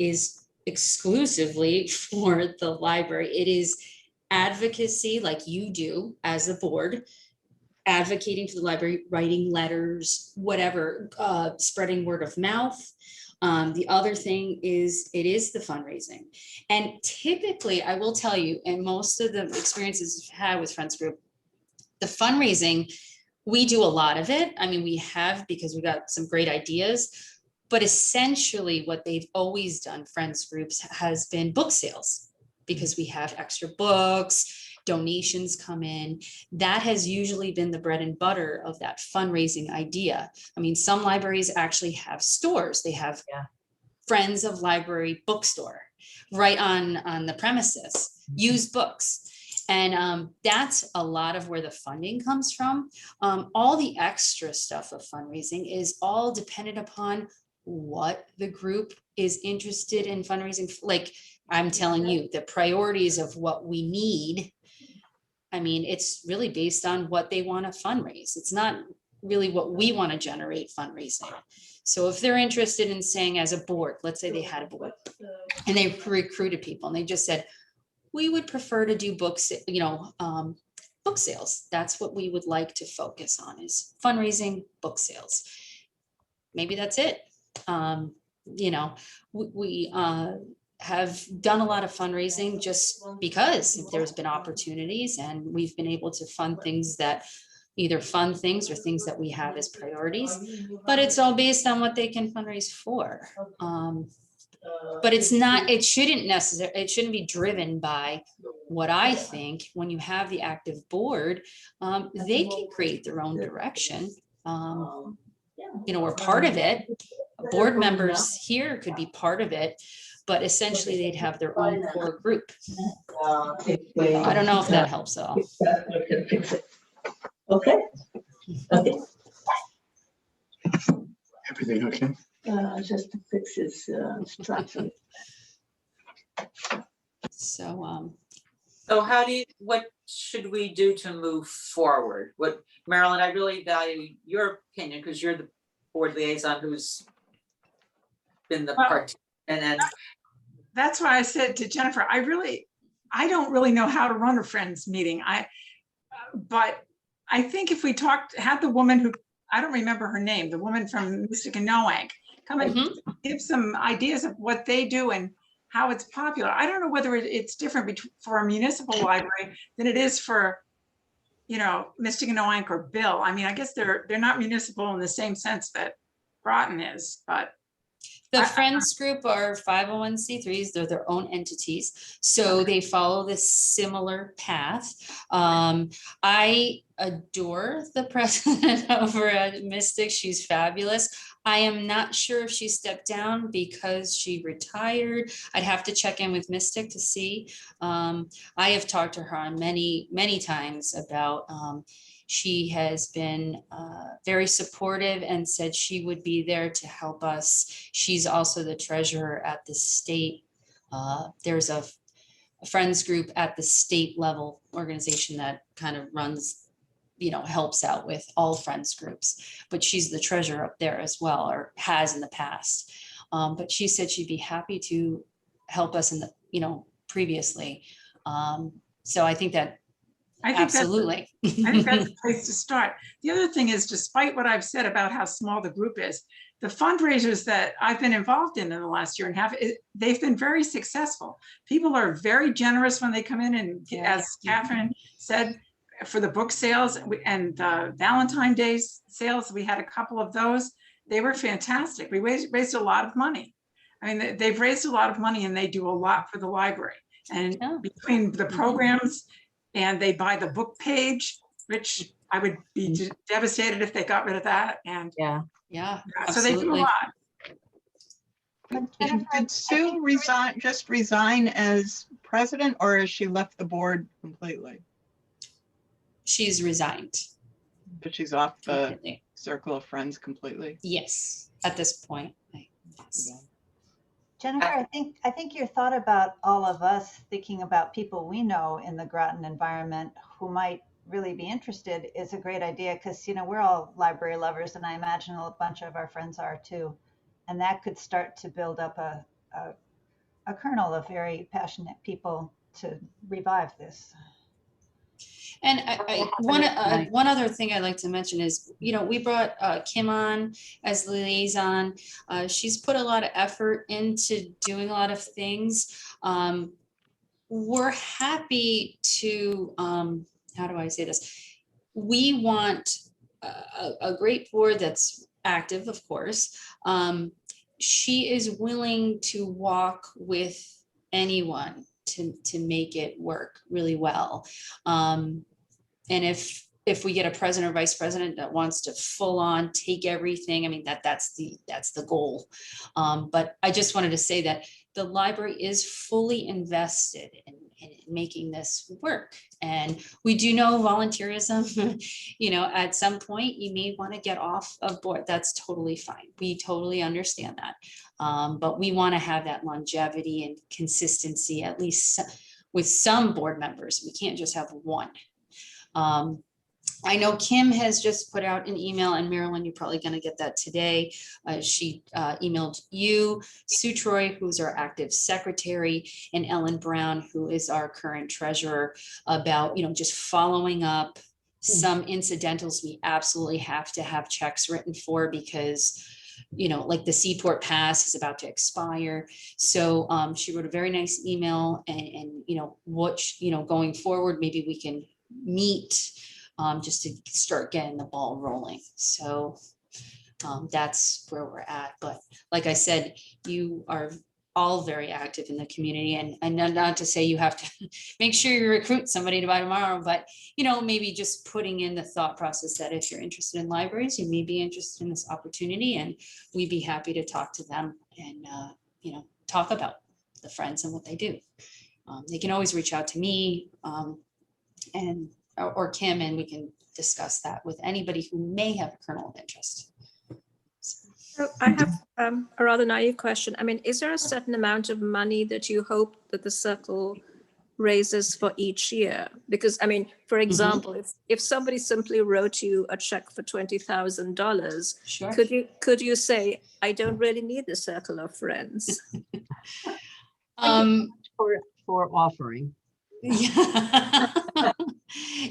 exclusively for the library. It is advocacy, like you do as a board, advocating for the library, writing letters, whatever, spreading word of mouth, The other thing is, it is the fundraising. And typically, I will tell you, and most of the experiences I've had with Friends Group, the fundraising, we do a lot of it. I mean, we have, because we got some great ideas, but essentially what they've always done, Friends Groups, has been book sales, because we have extra books, donations come in. That has usually been the bread and butter of that fundraising idea. I mean, some libraries actually have stores. They have Friends of Library bookstore right on the premises, used books. And that's a lot of where the funding comes from. All the extra stuff of fundraising is all dependent upon what the group is interested in fundraising. Like I'm telling you, the priorities of what we need. I mean, it's really based on what they want to fundraise. It's not really what we want to generate fundraising. So if they're interested in saying, as a board, let's say they had a board and they recruited people and they just said, we would prefer to do books, book sales. That's what we would like to focus on, is fundraising, book sales. Maybe that's it. We have done a lot of fundraising just because there's been opportunities, and we've been able to fund things that either fund things or things that we have as priorities, but it's all based on what they can fundraise for. But it shouldn't be driven by what I think. When you have the active board, they can create their own direction. We're part of it. Board members here could be part of it, but essentially they'd have their own core group. I don't know if that helps at all. Okay. Okay. Everything okay? Just to fix his instruction. So, So what should we do to move forward? Marilyn, I really value your opinion because you're the board liaison who's been the part. And then That's why I said to Jennifer, I don't really know how to run a Friends meeting. But I think if we had the woman who, I don't remember her name, the woman from Mystic and Noank, come and give some ideas of what they do and how it's popular. I don't know whether it's different for a municipal library than it is for, Mystic and Noank or Bill. I mean, I guess they're not municipal in the same sense that Groton is, but. the Friends Group are 501c3s. They're their own entities. So they follow this similar path. I adore the president over at Mystic. She's fabulous. I am not sure if she stepped down because she retired. I'd have to check in with Mystic to see. I have talked to her on many, many times about she has been very supportive and said she would be there to help us. She's also the treasurer at the state. There's a Friends Group at the state level organization that kind of runs, helps out with all Friends Groups, but she's the treasurer up there as well, or has in the past. But she said she'd be happy to help us in the, previously. So I think that absolutely. I think that's a place to start. The other thing is, despite what I've said about how small the group is, the fundraisers that I've been involved in the last year and a half, they've been very successful. People are very generous when they come in, and as Catherine said, for the book sales and the Valentine's Day sales, we had a couple of those. They were fantastic. We raised a lot of money. I mean, they've raised a lot of money, and they do a lot for the library. And between the programs, and they buy the book page, which I would be devastated if they got rid of that. And so they do a lot. Did Sue resign as president, or has she left the board completely? She's resigned. But she's off the Completely. circle of friends completely? Yes, at this point. Yes. Jennifer, I think your thought about all of us thinking about people we know in the Groton environment who might really be interested is a great idea, because we're all library lovers, and I imagine a bunch of our friends are too, and that could start to build up a kernel of very passionate people to revive this. And Right. one other thing I'd like to mention is, we brought Kim on as liaison. She's put a lot of effort into doing a lot of things. We're happy to, how do I say this? We want a great board that's active, of course. She is willing to walk with anyone to make it work really well. And if we get a president or vice president that wants to full on take everything, I mean, that's the goal. But I just wanted to say that the library is fully invested in making this work. And we do know volunteerism, at some point you may want to get off of board. That's totally fine. We totally understand that. But we want to have that longevity and consistency, at least with some board members. We can't just have one. I know Kim has just put out an email, and Marilyn, you're probably going to get that today. She emailed you, Sue Troy, who's our active secretary, and Ellen Brown, who is our current treasurer, about, just following up some incidentals we absolutely have to have checks written for, because like the Seaport Pass is about to expire. So she wrote a very nice email, and what, going forward, maybe we can meet just to start getting the ball rolling. So that's where we're at. But like I said, you are all very active in the community, and not to say you have to make sure you recruit somebody to buy tomorrow, but maybe just putting in the thought process that if you're interested in libraries, you may be interested in this opportunity, and we'd be happy to talk to them and talk about the Friends and what they do. They can always reach out to me or Kim, and we can discuss that with anybody who may have a kernel of interest. So I have a rather naive question. I mean, is there a certain amount of money that you hope that the circle raises for each year? Because, I mean, for example, if somebody simply wrote you a check for $20,000, Sure. could you say, I don't really need the circle of friends? For offering. Yeah.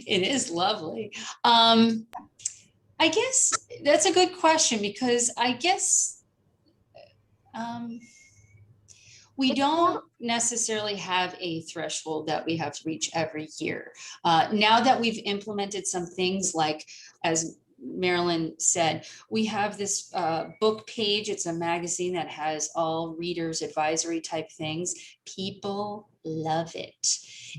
It is lovely. I guess that's a good question, because I guess we don't necessarily have a threshold that we have to reach every year. Now that we've implemented some things, like, as Marilyn said, we have this book page. It's a magazine that has all readers advisory type things. People love it.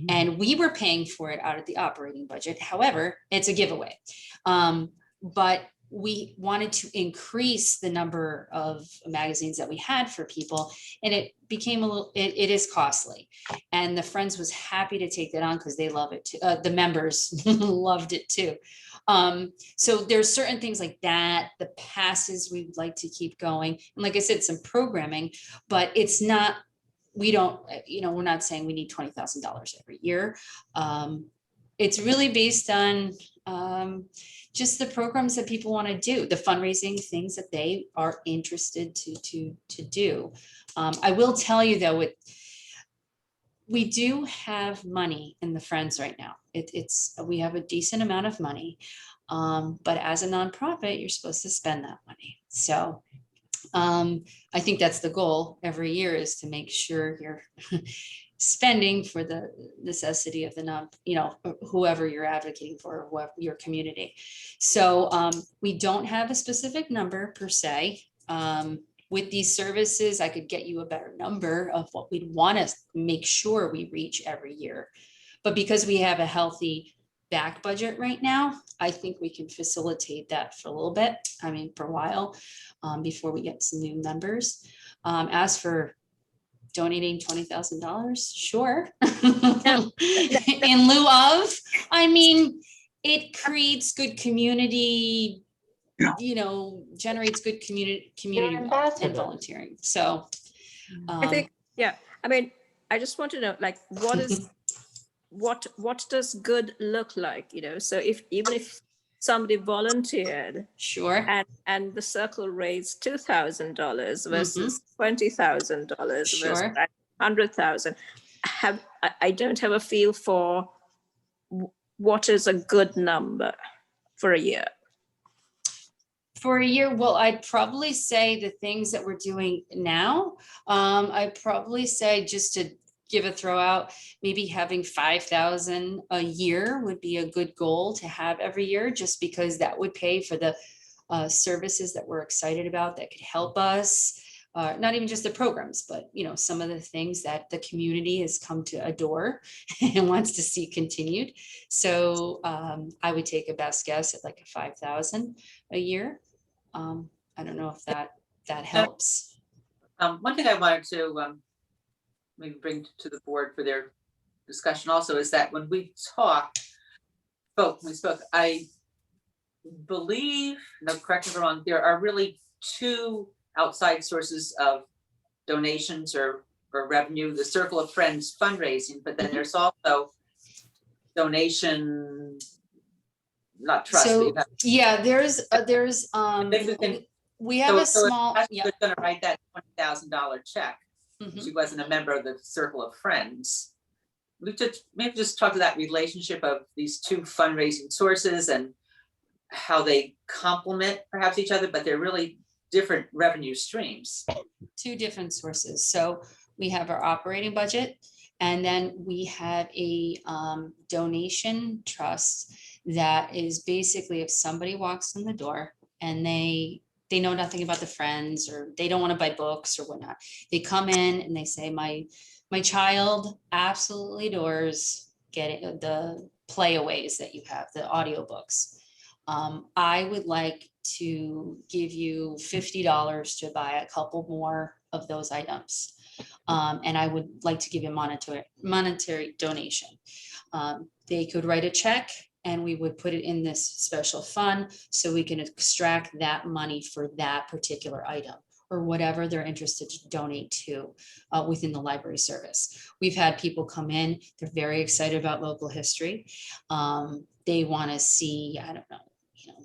And we were paying for it out of the operating budget. However, it's a giveaway. But we wanted to increase the number of magazines that we had for people, and it became it is costly. And the Friends was happy to take that on because they love it too. The members loved it too. So there's certain things like that, the passes we'd like to keep going. And like I said, some programming, but it's not, we don't, we're not saying we need $20,000 every year. It's really based on just the programs that people want to do, the fundraising things that they are interested to do. I will tell you though, we do have money in the Friends right now. We have a decent amount of money, but as a nonprofit, you're supposed to spend that money. So I think that's the goal every year, is to make sure you're spending for the necessity of the whoever you're advocating for, whoever your community. So we don't have a specific number per se. With these services, I could get you a better number of what we'd want to make sure we reach every year. But because we have a healthy back budget right now, I think we can facilitate that for a little bit. I mean, for a while, before we get some new members. As for donating $20,000, sure. In lieu of, I mean, it creates good community, generates good community and volunteering. So I think, yeah, I mean, I just want to know, like, what does good look like, so even if somebody volunteered, sure, and the circle raised $2,000 versus $20,000 versus $100,000, I don't have a feel for what is a good number for a year? For a year, well, I'd probably say the things that we're doing now, I'd probably say, just to give a throw out, maybe having 5,000 a year would be a good goal to have every year, just because that would pay for the services that we're excited about that could help us. Not even just the programs, but some of the things that the community has come to adore and wants to see continued. So I would take a best guess at like a 5,000 a year. I don't know if that helps. One thing I wanted to maybe bring to the board for their discussion also is that when we spoke, I believe, no, correct me if I'm wrong, there are really two outside sources of donations or revenue, the Circle of Friends fundraising, but then there's also donation, not trust. but So you have- yeah, there's Maybe we can- we have a so if small, Ashley yeah. was gonna write that $20,000 check. Mhm. She wasn't a member of the Circle of Friends. We just maybe just talk to that relationship of these two fundraising sources and how they complement perhaps each other, but they're really different revenue streams. Two different sources. So we have our operating budget, and then we have a donation trust that is basically, if somebody walks in the door and they know nothing about the Friends, or they don't want to buy books or whatnot, they come in and they say, my child absolutely adores getting the playaways that you have, the audiobooks. I would like to give you $50 to buy a couple more of those items. And I would like to give you a monetary donation. They could write a check and we would put it in this special fund so we can extract that money for that particular item or whatever they're interested to donate to within the library service. We've had people come in, they're very excited about local history. They want to see, I don't know,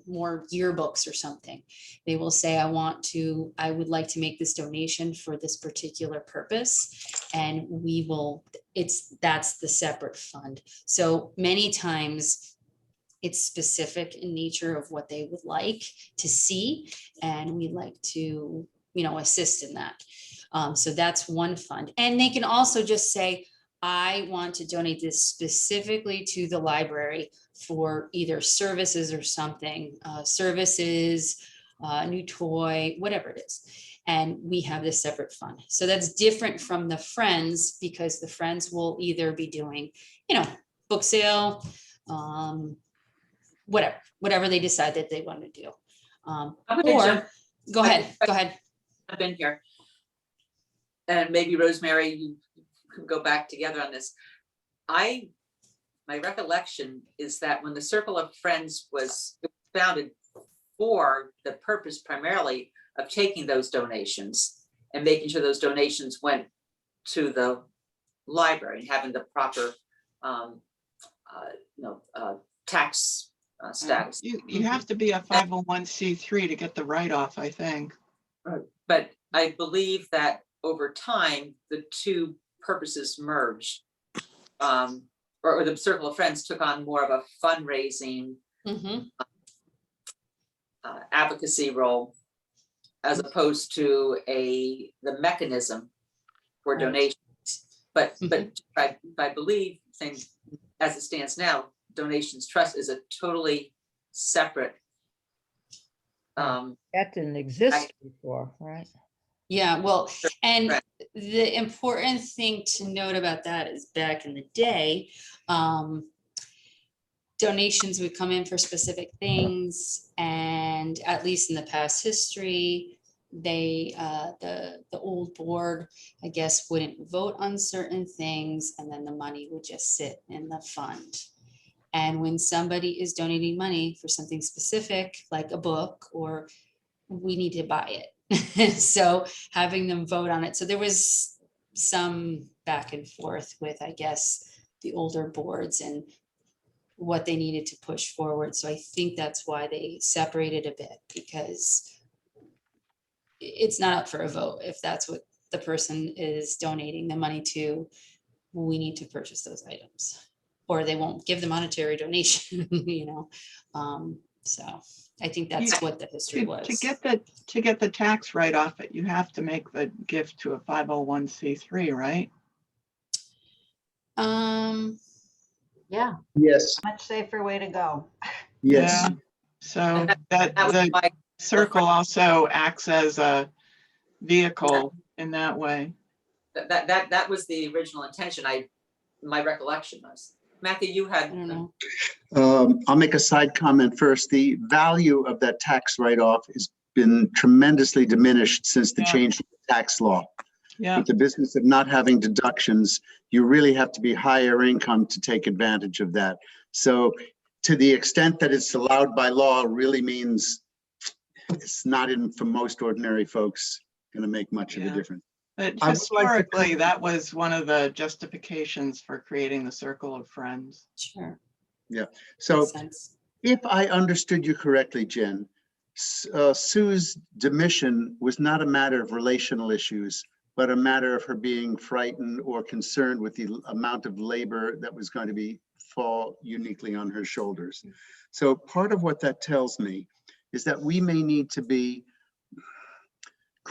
more yearbooks or something. They will say, I would like to make this donation for this particular purpose. And that's the separate fund. So many times it's specific in nature of what they would like to see. And we like to, assist in that. So that's one fund. And they can also just say, I want to donate this specifically to the library for either services or something, services, a new toy, whatever it is. And we have this separate fund. So that's different from the Friends, because the Friends will either be doing, book sale, whatever they decide that they want to do. I'm gonna jump- Go ahead. I've been here. And maybe Rosemary, you can go back together on this. My recollection is that when the Circle of Friends was founded for the purpose primarily of taking those donations and making sure those donations went to the library and having the proper tax status. You have to be a 501c3 to get the write-off, I think. But I believe that over time, the two purposes merged. Or the Circle of Friends took on more of a fundraising advocacy role, as opposed to the mechanism for Right. donations. But I believe, saying as it stands now, Donations Trust is a totally separate. That didn't exist before, right? Yeah, well, and Right. the important thing to note about that is back in the day, donations would come in for specific things, and at least in the past history, the old board, I guess, wouldn't vote on certain things, and then the money would just sit in the fund. And when somebody is donating money for something specific, like a book, or we need to buy it. So having them vote on it. So there was some back and forth with, I guess, the older boards and what they needed to push forward. So I think that's why they separated a bit, because it's not up for a vote. If that's what the person is donating the money to, we need to purchase those items. or they won't give the monetary donation, you know. So I think that's what the history was. To get the tax write-off, you have to make the gift to a 501c3, right? Yeah, Yes, Much safer way to go. yes. Yeah. So that That was the my, circle also acts as a vehicle in that way. that was the original intention. My recollection was. Matthew, you I had. don't know. I'll make a side comment first. The value of that tax write-off has been tremendously diminished since the Yeah. change in the tax law. Yeah. With the business of not having deductions, you really have to be higher income to take advantage of that. So to the extent that it's allowed by law really means it's not in, for most ordinary folks, going to make much of a Yeah. difference. But I would like to historically, that was one of the justifications for creating the circle of friends. Sure. So Makes sense. if I understood you correctly, Jen, Sue's demission was not a matter of relational issues, but a matter of her being frightened or concerned with the amount of labor that was going to fall uniquely on her shoulders. So part of what that tells me is that we may need to be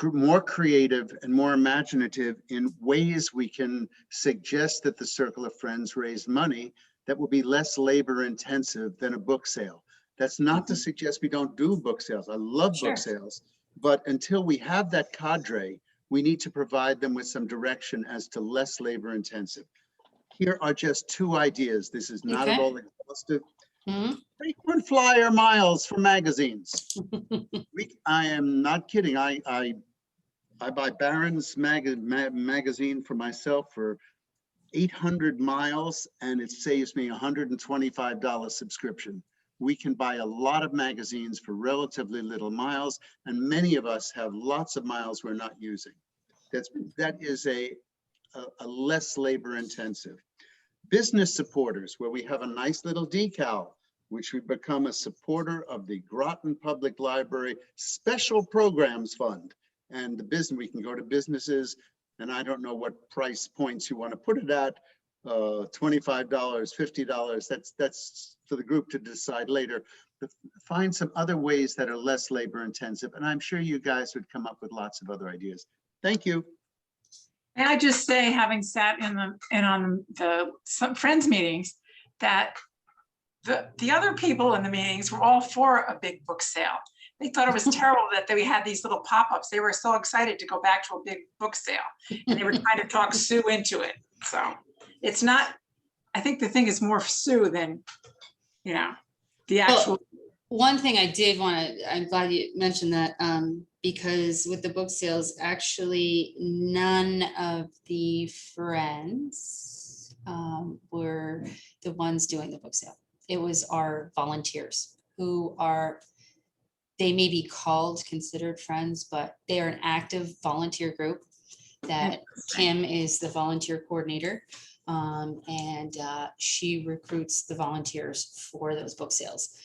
more creative and more imaginative in ways we can suggest that the Circle of Friends raise money that will be less labor intensive than a book sale. That's not to suggest we don't do book sales. I love book sales, but until we have that cadre, we need to provide them with some direction as to less labor intensive. Here are just two ideas. This is not at all exhaustive. Mhm. Frequent flyer miles for magazines. I am not kidding. I buy Barron's magazine for myself for 800 miles, and it saves me $125 subscription. We can buy a lot of magazines for relatively little miles, and many of us have lots of miles we're not using. That is a less labor intensive. Business supporters, where we have a nice little decal, which we become a supporter of the Groton Public Library Special Programs Fund. And the business, we can go to businesses, and I don't know what price points you want to put it at, $25, $50, that's for the group to decide later. But find some other ways that are less labor intensive, and I'm sure you guys would come up with lots of other ideas. Thank you. May I just say, having sat on some friends meetings, that the other people in the meetings were all for a big book sale. They thought it was terrible that we had these little pop-ups. They were so excited to go back to a big book sale, and they were trying to talk Sue into it. So it's not, I think the thing is more Sue than, the actual. One thing I did want to, I'm glad you mentioned that, because with the book sales, actually none of the friends were the ones doing the book sale. It was our volunteers who are, they may be considered friends, but they are an active volunteer group that Kim is the volunteer coordinator. And she recruits the volunteers for those book sales.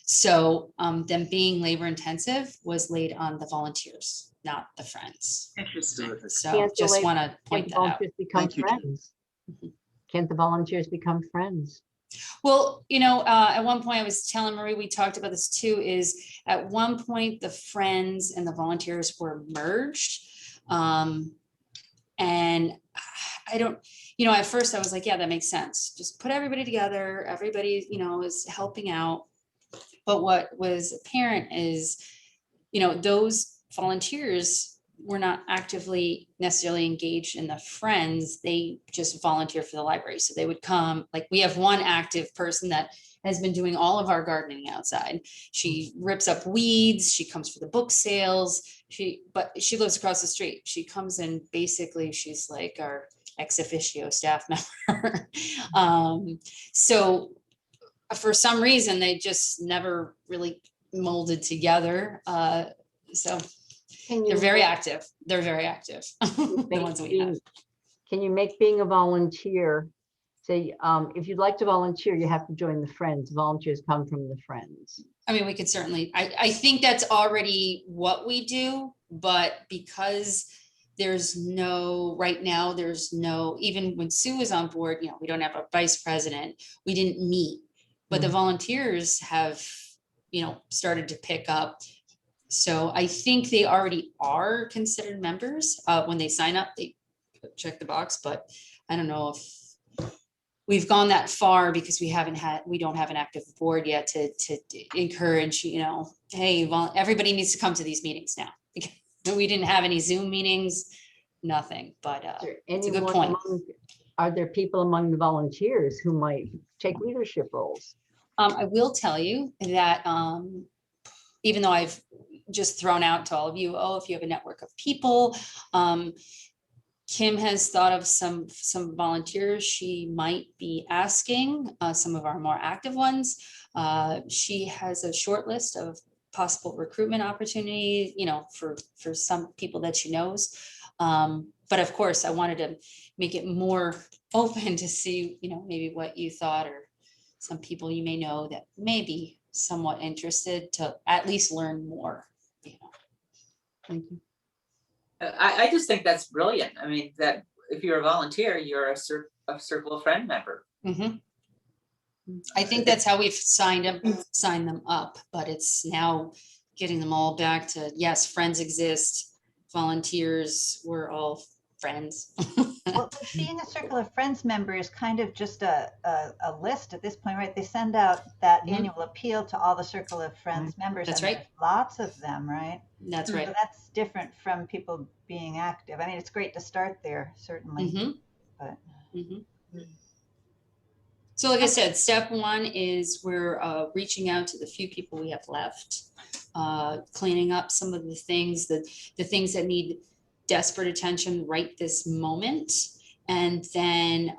So them being labor intensive was laid on the volunteers, not the friends. Interesting. So Can't the just labor- want to point that out. volunteers become Thank you, Jen. friends? Can't the volunteers become friends? Well, at one point I was telling Marie, we talked about this too, is at one point the friends and the volunteers were merged. And I don't, at first I was like, yeah, that makes sense. Just put everybody together. Everybody, is helping out. But what was apparent is, those volunteers were not actively necessarily engaged in the friends. They just volunteer for the library. So they would come, like we have one active person that has been doing all of our gardening outside. She rips up weeds. She comes for the book sales. But she lives across the street. She comes in, basically, she's like our ex officio staff member. So for some reason, they just never really molded together. So they're very active. They're very active. The ones we have. Can you make being a volunteer, say, if you'd like to volunteer, you have to join the friends. Volunteers come from the friends. I mean, we could certainly, I think that's already what we do, but because there's no, right now, there's no, even when Sue was on board, you know, we don't have a vice president, we didn't meet, but the volunteers have, you know, started to pick up. So I think they already are considered members. When they sign up, they check the box, but I don't know if we've gone that far because we don't have an active board yet to encourage, you know, hey, well, everybody needs to come to these meetings now. We didn't have any Zoom meetings, nothing, but Is there it's a good anyone point. are there people among the volunteers who might take leadership roles? I will tell you that even though I've just thrown out to all of you, oh, if you have a network of people, Kim has thought of some volunteers she might be asking, some of our more active ones. She has a short list of possible recruitment opportunities, you know, for some people that she knows. But of course, I wanted to make it more open to see, you know, maybe what you thought, or some people you may know that may be somewhat interested to at least learn more, you know. Thank you. I just think that's brilliant. I mean, that if you're a volunteer, you're a Circle of Friend member. Mhm. I think that's how we've signed them up, but it's now getting them all back to, yes, friends exist, volunteers, we're all friends. Well, being a Circle of Friends member is kind of just a list at this point, right? They send out that Mhm. annual appeal to all the Circle of Friends members. That's and right. there's lots of them, right? That's So right. that's different from people being active. I mean, it's great to start there, certainly. Mhm. But Mhm. So like I said, step one is we're reaching out to the few people we have left, cleaning up some of the things that that need desperate attention right this moment. And then,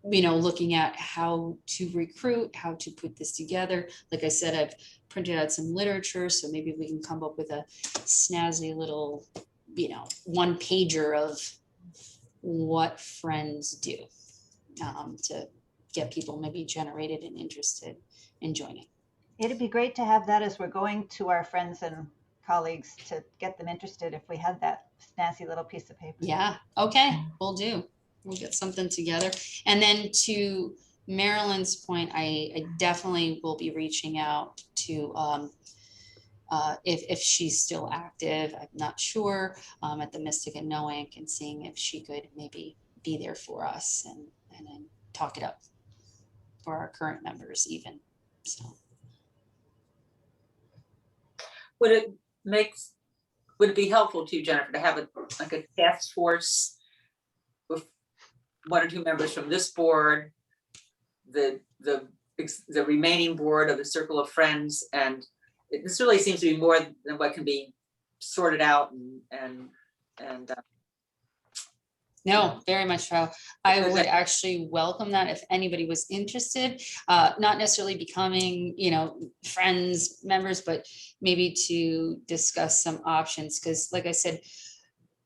you know, looking at how to recruit, how to put this together. Like I said, I've printed out some literature, so maybe we can come up with a snazzy little, you know, one pager of what friends do, to get people maybe generated and interested in joining. it'd be great to have that as we're going to our friends and colleagues to get them interested if we had that snazzy little piece of paper. Yeah, okay, we'll do. We'll get something together. And then to Marilyn's point, I definitely will be reaching out to, if she's still active, I'm not sure, at the Mystic and No Ink, and seeing if she could maybe be there for us and then talk it up for our current members even, so. Would it be helpful to you, Jennifer, to have like a task force with one or two members from this board, the remaining board of the Circle of Friends, and this really seems to be more than what can be sorted out and No, very much so. I Because would I- actually welcome that if anybody was interested, not necessarily becoming, you know, friends members, but maybe to discuss some options. Because like I said,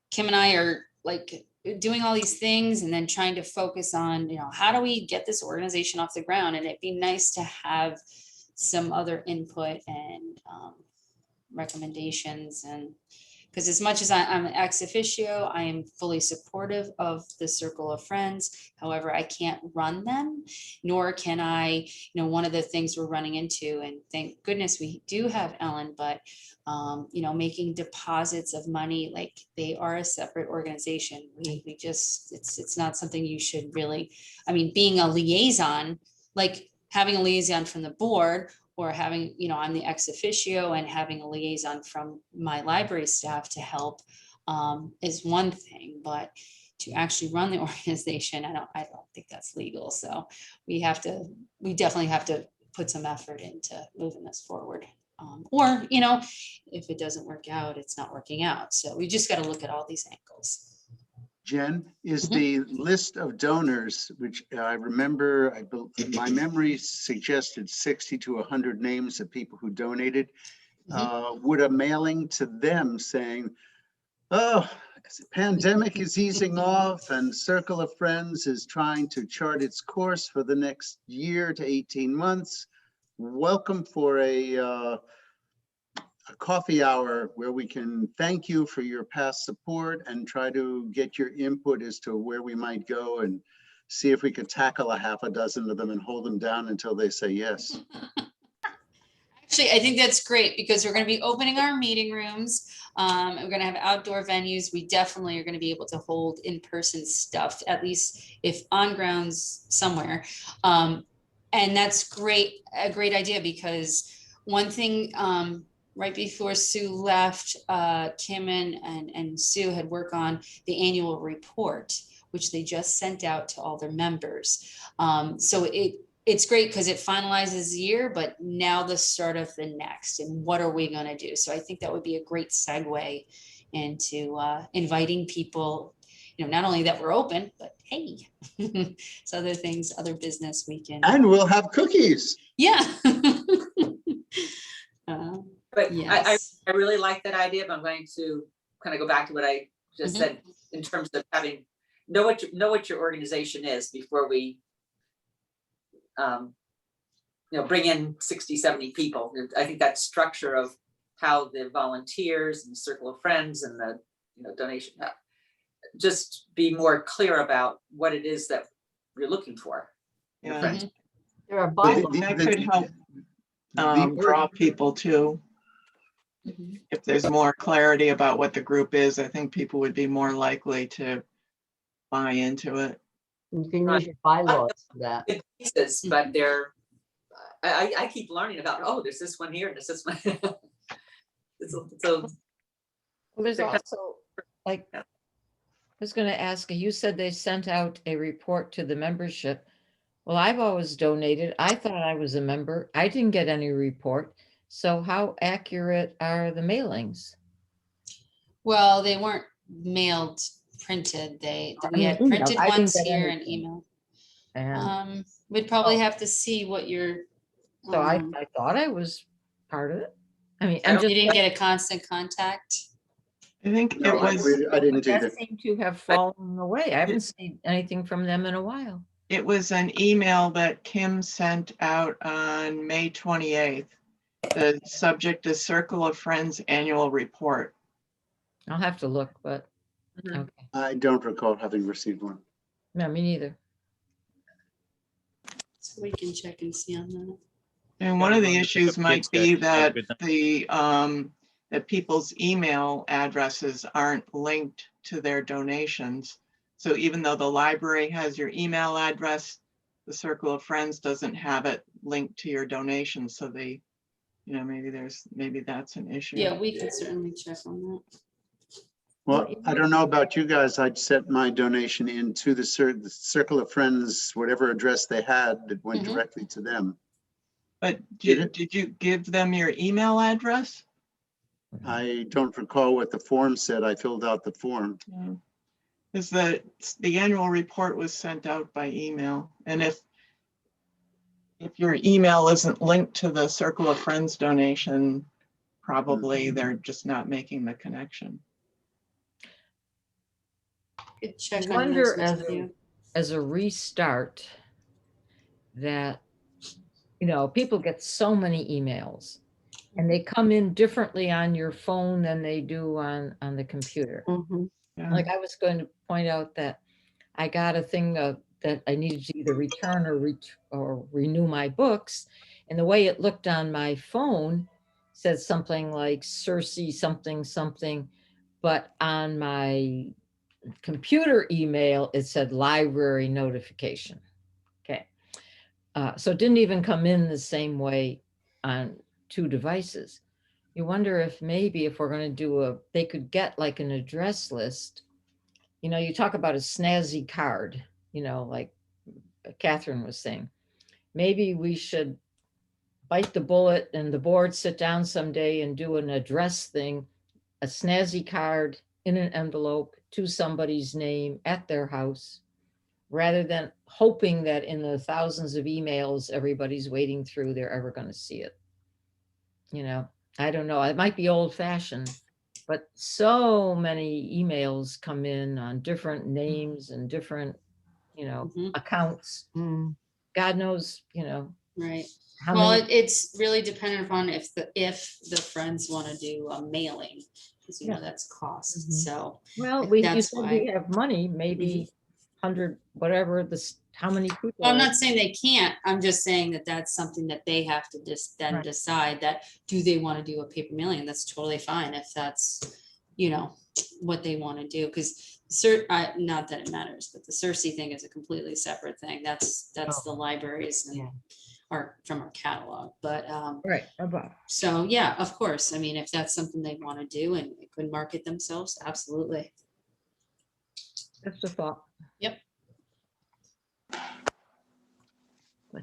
Kim and I are like doing all these things and then trying to focus on, you know, how do we get this organization off the ground? And it'd be nice to have some other input and recommendations. And because as much as I'm ex officio, I am fully supportive of the Circle of Friends. However, I can't run them, nor can I, you know, one of the things we're running into, and thank goodness we do have Ellen, but you know, making deposits of money, like they are a separate organization. We just, it's not something you should really, I mean, being a liaison, like having a liaison from the board, or having, you know, I'm the ex officio and having a liaison from my library staff to help is one thing, but to actually run the organization, I don't think that's legal. So we definitely have to put some effort into moving this forward. Or, you know, if it doesn't work out, it's not working out. So we just got to look at all these angles. Jen, is the list of donors, which I remember, my memory suggested 60 to 100 names of people who donated. Would a mailing to them saying, oh, the pandemic is easing off and Circle of Friends is trying to chart its course for the next year to 18 months. Welcome for a a coffee hour where we can thank you for your past support and try to get your input as to where we might go and see if we could tackle a half a dozen of them and hold them down until they say yes. Actually, I think that's great because we're going to be opening our meeting rooms. We're going to have outdoor venues. We definitely are going to be able to hold in-person stuff, at least if on grounds somewhere. And that's great, a great idea, because one thing, right before Sue left, Kim and Sue had worked on the annual report, which they just sent out to all their members. So it's great because it finalizes the year, but now the start of the next, and what are we going to do? So I think that would be a great segue into inviting people, not only that we're open, but hey, it's other things, other business we can. And we'll have cookies. Yeah. But Yes. I really like that idea, but I'm going to kind of go back to what I just Mhm. said in terms of know what your organization is before we bring in 60, 70 people. I think that structure of how the volunteers and circle of friends and the donation, just be more clear about what it is that you're looking for. Your Yeah. friends. There are Well, bylaws. That could help draw people too. Mhm. If there's more clarity about what the group is, I think people would be more likely to buy into it. You can use your bylaws for that. Good pieces, but they're, I keep learning about, oh, there's this one here and there's this one. So Well, there's They're kind also, like, I was going to ask, you said they sent out a report to the membership. Well, I've always donated. I thought I was a member. I didn't get any report. So how accurate are the mailings? Well, they weren't mailed, printed. We had emailed. printed I didn't ones get here and anything. emailed. And We'd probably have to see what your. so I um, thought I was part of it. I mean, I I'm don't- just. You didn't get a constant contact? I think No, it was, I didn't That either. seemed to have fallen away. I haven't seen anything from them in a while. it was an email that Kim sent out on May 28th. The subject is Circle of Friends Annual Report. I'll have to look, but Mhm. okay. I don't recall having received one. No, me neither. So we can check and see on that. And one of the issues might be that that people's email addresses aren't linked to their donations. So even though the library has your email address, the Circle of Friends doesn't have it linked to your donation. So they, maybe that's an issue. Yeah, we can certainly check on that. Well, I don't know about you guys. I'd set my donation into the Circle of Friends, whatever address they had, that went Mhm. directly to them. But Did it? did you give them your email address? I don't recall what the form said. I filled out the form. Because the annual report was sent out by email. And if your email isn't linked to the Circle of Friends donation, probably they're just not making the connection. Could check I on wonder those with you. as a restart that, people get so many emails and they come in differently on your phone than they do on the computer. Mhm. Yeah. Like I was going to point out that I got a thing that I needed to either return or renew my books. And the way it looked on my phone said something like Cersei something something, but on my computer email it said library notification. Okay. So it didn't even come in the same way on two devices. You wonder if maybe if we're going to they could get like an address list. You talk about a snazzy card, like Catherine was saying. Maybe we should bite the bullet and the board sit down someday and do an address thing, a snazzy card in an envelope to somebody's name at their house, rather than hoping that in the thousands of emails everybody's wading through, they're ever going to see it. I don't know. It might be old fashioned, but so many emails come in on different names and different, Mhm. accounts. Mm. God knows, Right. how Well, many? it's really dependent upon if the friends want to do a mailing, because you know Yeah. that's cost, Mhm. so. Well, you that's said we why- have money, maybe 100, whatever, how many people? Well, I'm are- not saying they can't, I'm just saying that that's something that they have to just then Right. decide that, do they want to do a paper mailing? That's totally fine if that's, you know, what they want to do, because not that it matters, but the Cersei thing is a completely separate thing. That's Oh. the libraries and Yeah. our, from our catalog, but, Right, above. so, yeah, of course, I mean, if that's something they want to do and it could market themselves, absolutely. Just a thought.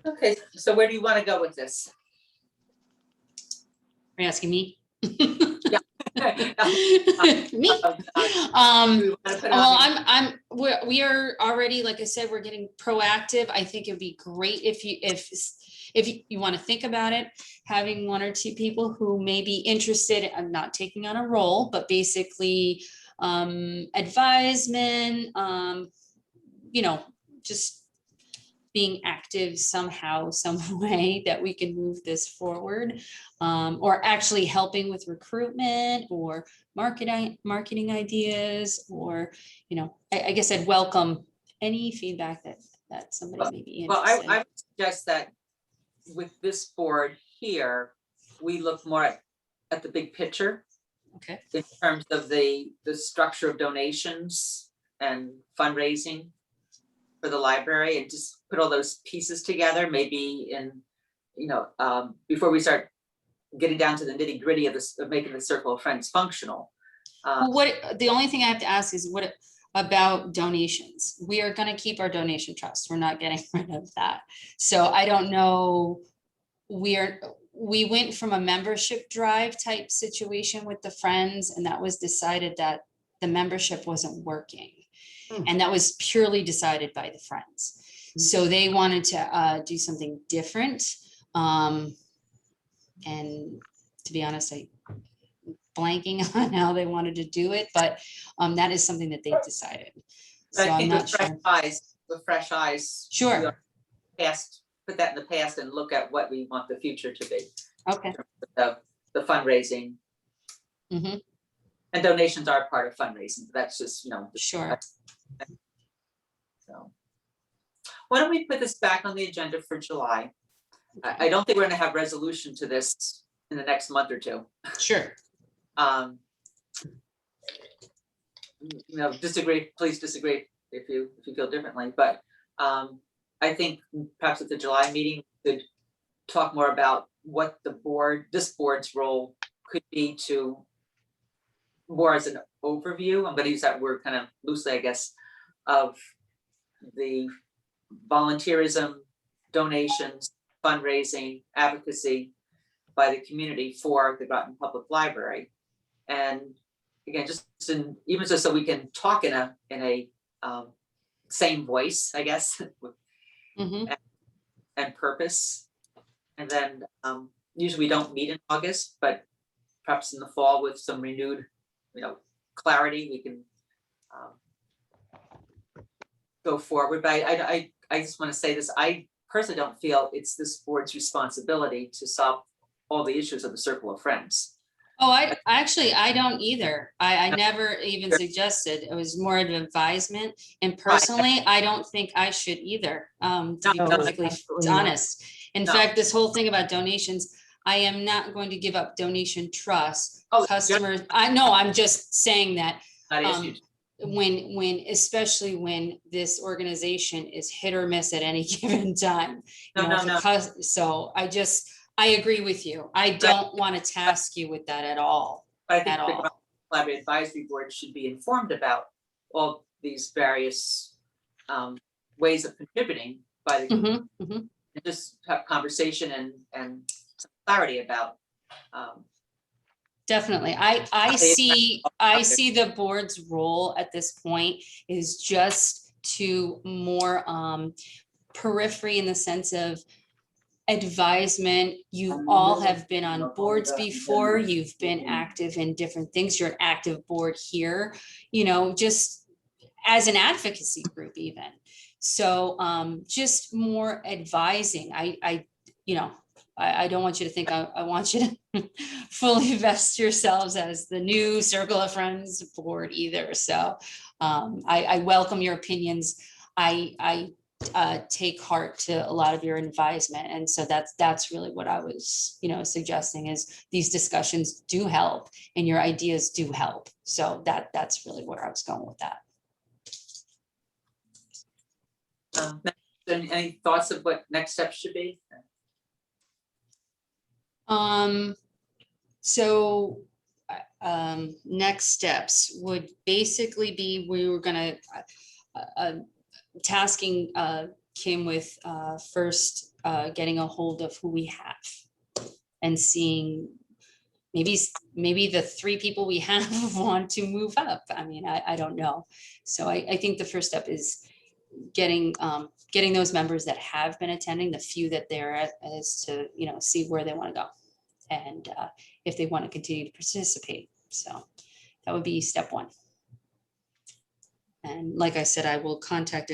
Okay, so where do you want to go with this? Are you asking me? Yeah. Me? Do we wanna put it Well, on we are already, like I said, we're getting proactive. I think it'd be great if you want to think about it, having one or two people who may be interested in not taking on a role, but basically advisement, you know, just being active somehow, some way that we can move this forward, or actually helping with recruitment or marketing ideas, or, you know, I guess I'd welcome any feedback that somebody may be Well, interested. I would suggest that with this board here, we look more at the big picture Okay, in terms of the structure of donations and fundraising for the library, and just put all those pieces together, maybe in, you know, before we start getting down to the nitty gritty of this, of making the Circle of Friends functional. well, the only thing I have to ask is what about donations? We are gonna keep our donation trust. We're not getting rid of that. So I don't know, we went from a membership drive type situation with the Friends, and that was decided that the membership wasn't working. Hmm. And that was purely decided by the Friends. So they wanted to do something different. And to be honest, I blanking on how they wanted to do it, but that is something that they decided. So I I'm think not with fresh sure. eyes, with fresh eyes. we Sure, are Past, put that in the past and look at what we want the future to be, okay. the fundraising. Mhm. And donations are part of fundraising, but that's just, you know. Sure. So, why don't we put this back on the agenda for July? I don't think we're gonna have resolution to this in the next month or two. Sure. You know, disagree, please disagree if you feel differently, but I think perhaps at the July meeting, we could talk more about what this board's role could be, to more as an overview. I'm gonna use that word kind of loosely, I guess, of the volunteerism, donations, fundraising, advocacy by the community for the Groton Public Library. And again, just even just so we can talk in a same voice, I guess, Mhm. and purpose. And then usually we don't meet in August, but perhaps in the fall with some renewed, you know, clarity, we can go forward. But I just want to say this, I personally don't feel it's this board's responsibility to solve all the issues of the Circle of Friends. Oh, I don't either. I never even suggested. It was more of an advisement. And personally, I don't think I should either, to be No, perfectly absolutely not. honest. In No. fact, this whole thing about donations, I am not going to give up donation trust. Oh, Customers, I know, I'm just saying that Not um, issues. especially when this organization is hit or miss at any given time. You know, No. so I agree with you. I don't want to task you with that at all. But I think At the all. Groton Library Advisory Board should be informed about all these various ways of contributing by the, Mhm, mhm. and just have conversation and some clarity about. Definitely. I see the board's role at this point is just to more periphery in the sense of advisement. You all have been on boards before. You've been active in different things. You're an active board here, you know, just as an advocacy group even. So just more advising. You know, I don't want you to think I want you to fully vest yourselves as the new Circle of Friends board either. So I welcome your opinions. I take heart to a lot of your advisement. And so that's really what I was, suggesting is these discussions do help and your ideas do help. So that's really where I was going with that. Any thoughts of what next steps should be? So next steps would basically be, we were gonna tasking Kim with first getting a hold of who we have and seeing maybe the 3 people we have want to move up. I mean, I don't know. So I think the first step is getting those members that have been attending, the few that they're at, is to see where they want to go and if they want to continue to participate. So that would be step 1. And like I said, I will contact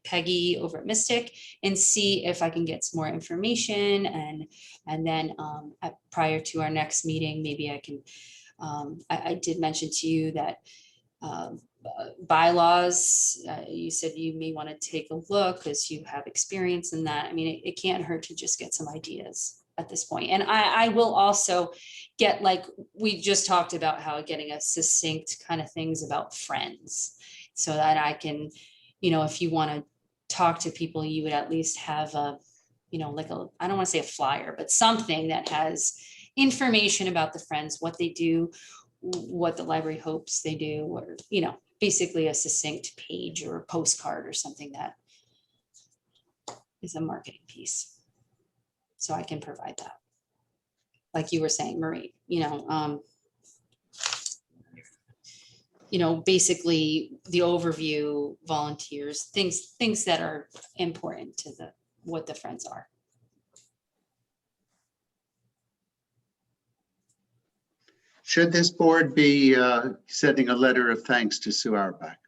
Peggy over at Mystic and see if I can get some more information, and then prior to our next meeting, maybe I can. I did mention to you that bylaws. You said you may want to take a look because you have experience in that. I mean, it can't hurt to just get some ideas at this point. And I will also get, like we just talked about, how getting a succinct kind of things about friends so that I can, if you want to talk to people, you would at least have a, like a, I don't want to say a flyer, but something that has information about the friends, what they do, what the library hopes they do, or, basically a succinct page or a postcard or something that is a marketing piece. So I can provide that. Like you were saying, Marie, basically the overview, volunteers, things that are important to what the friends are. Should this board be sending a letter of thanks to Sue Auerbach?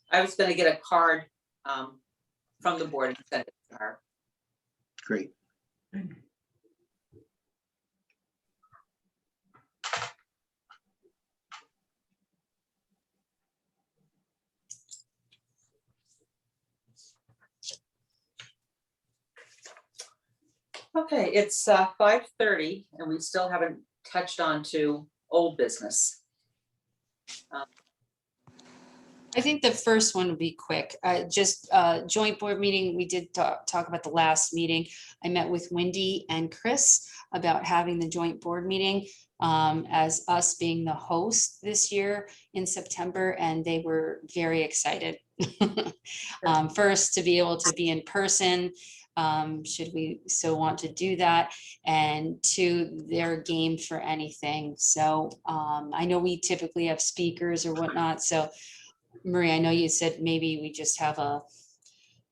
I was going to get a card from the board and send it to her. Great. Okay, it's 5:30 and we still haven't touched on to old business. I think the first one would be quick. Just joint board meeting. We did talk about the last meeting. I met with Wendy and Chris about having the joint board meeting as us being the host this year in September, and they were very excited. First, to be able to be in person, should we so want to do that, and 2, they're game for anything. So I know we typically have speakers or whatnot. So Marie, I know you said maybe we just have a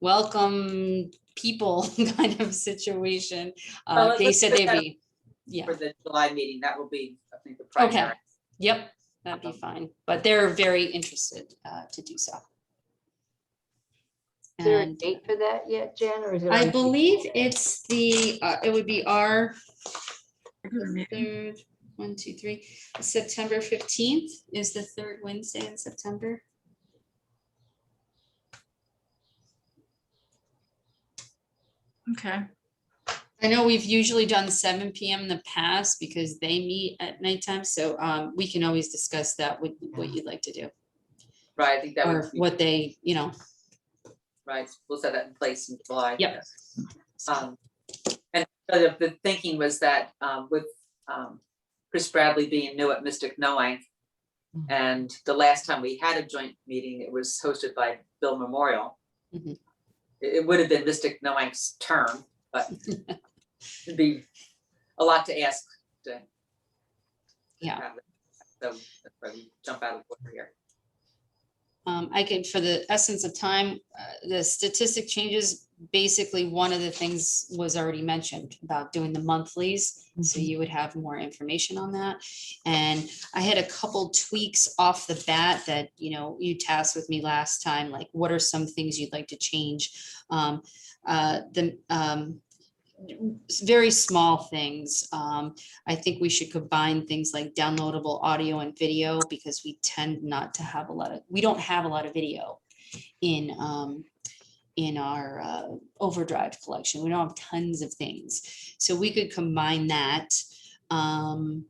welcome people kind of situation. They let's said put they'd that be, yeah. For the July meeting, that will be, I think, the Okay. primary. Yep, that'd be fine. But they're very interested to do so. Is there a And date for that yet, Jen, or is it? I already- believe it's it would be our Regular meeting. 3rd, 1, 2, 3, September 15th is the 3rd Wednesday in September. Okay. I know we've usually done 7 PM in the past because they meet at nighttime, so we can always discuss that with what you'd like to do. Right, I think that Or would be, what they, right, we'll set that in place in July. Yep. And the thinking was that with Chris Bradley being new at Mystic Noank, and the last time we had a joint meeting, it was hosted by Bill Memorial. Mhm. It would have been Mystic Noank's term, but it'd be a lot to ask to. Yeah. have it. So that's why we jump out of the water here. I can, for the essence of time, the statistic changes, basically one of the things was already mentioned about doing the monthlies. So you would have more information on that. And I had a couple tweaks off the bat that, you know, you tasked with me last time, like what are some things you'd like to change? Very small things. I think we should combine things like downloadable audio and video, because we tend not to have we don't have a lot of video in our Overdrive collection. We don't have tons of things. So we could combine that. The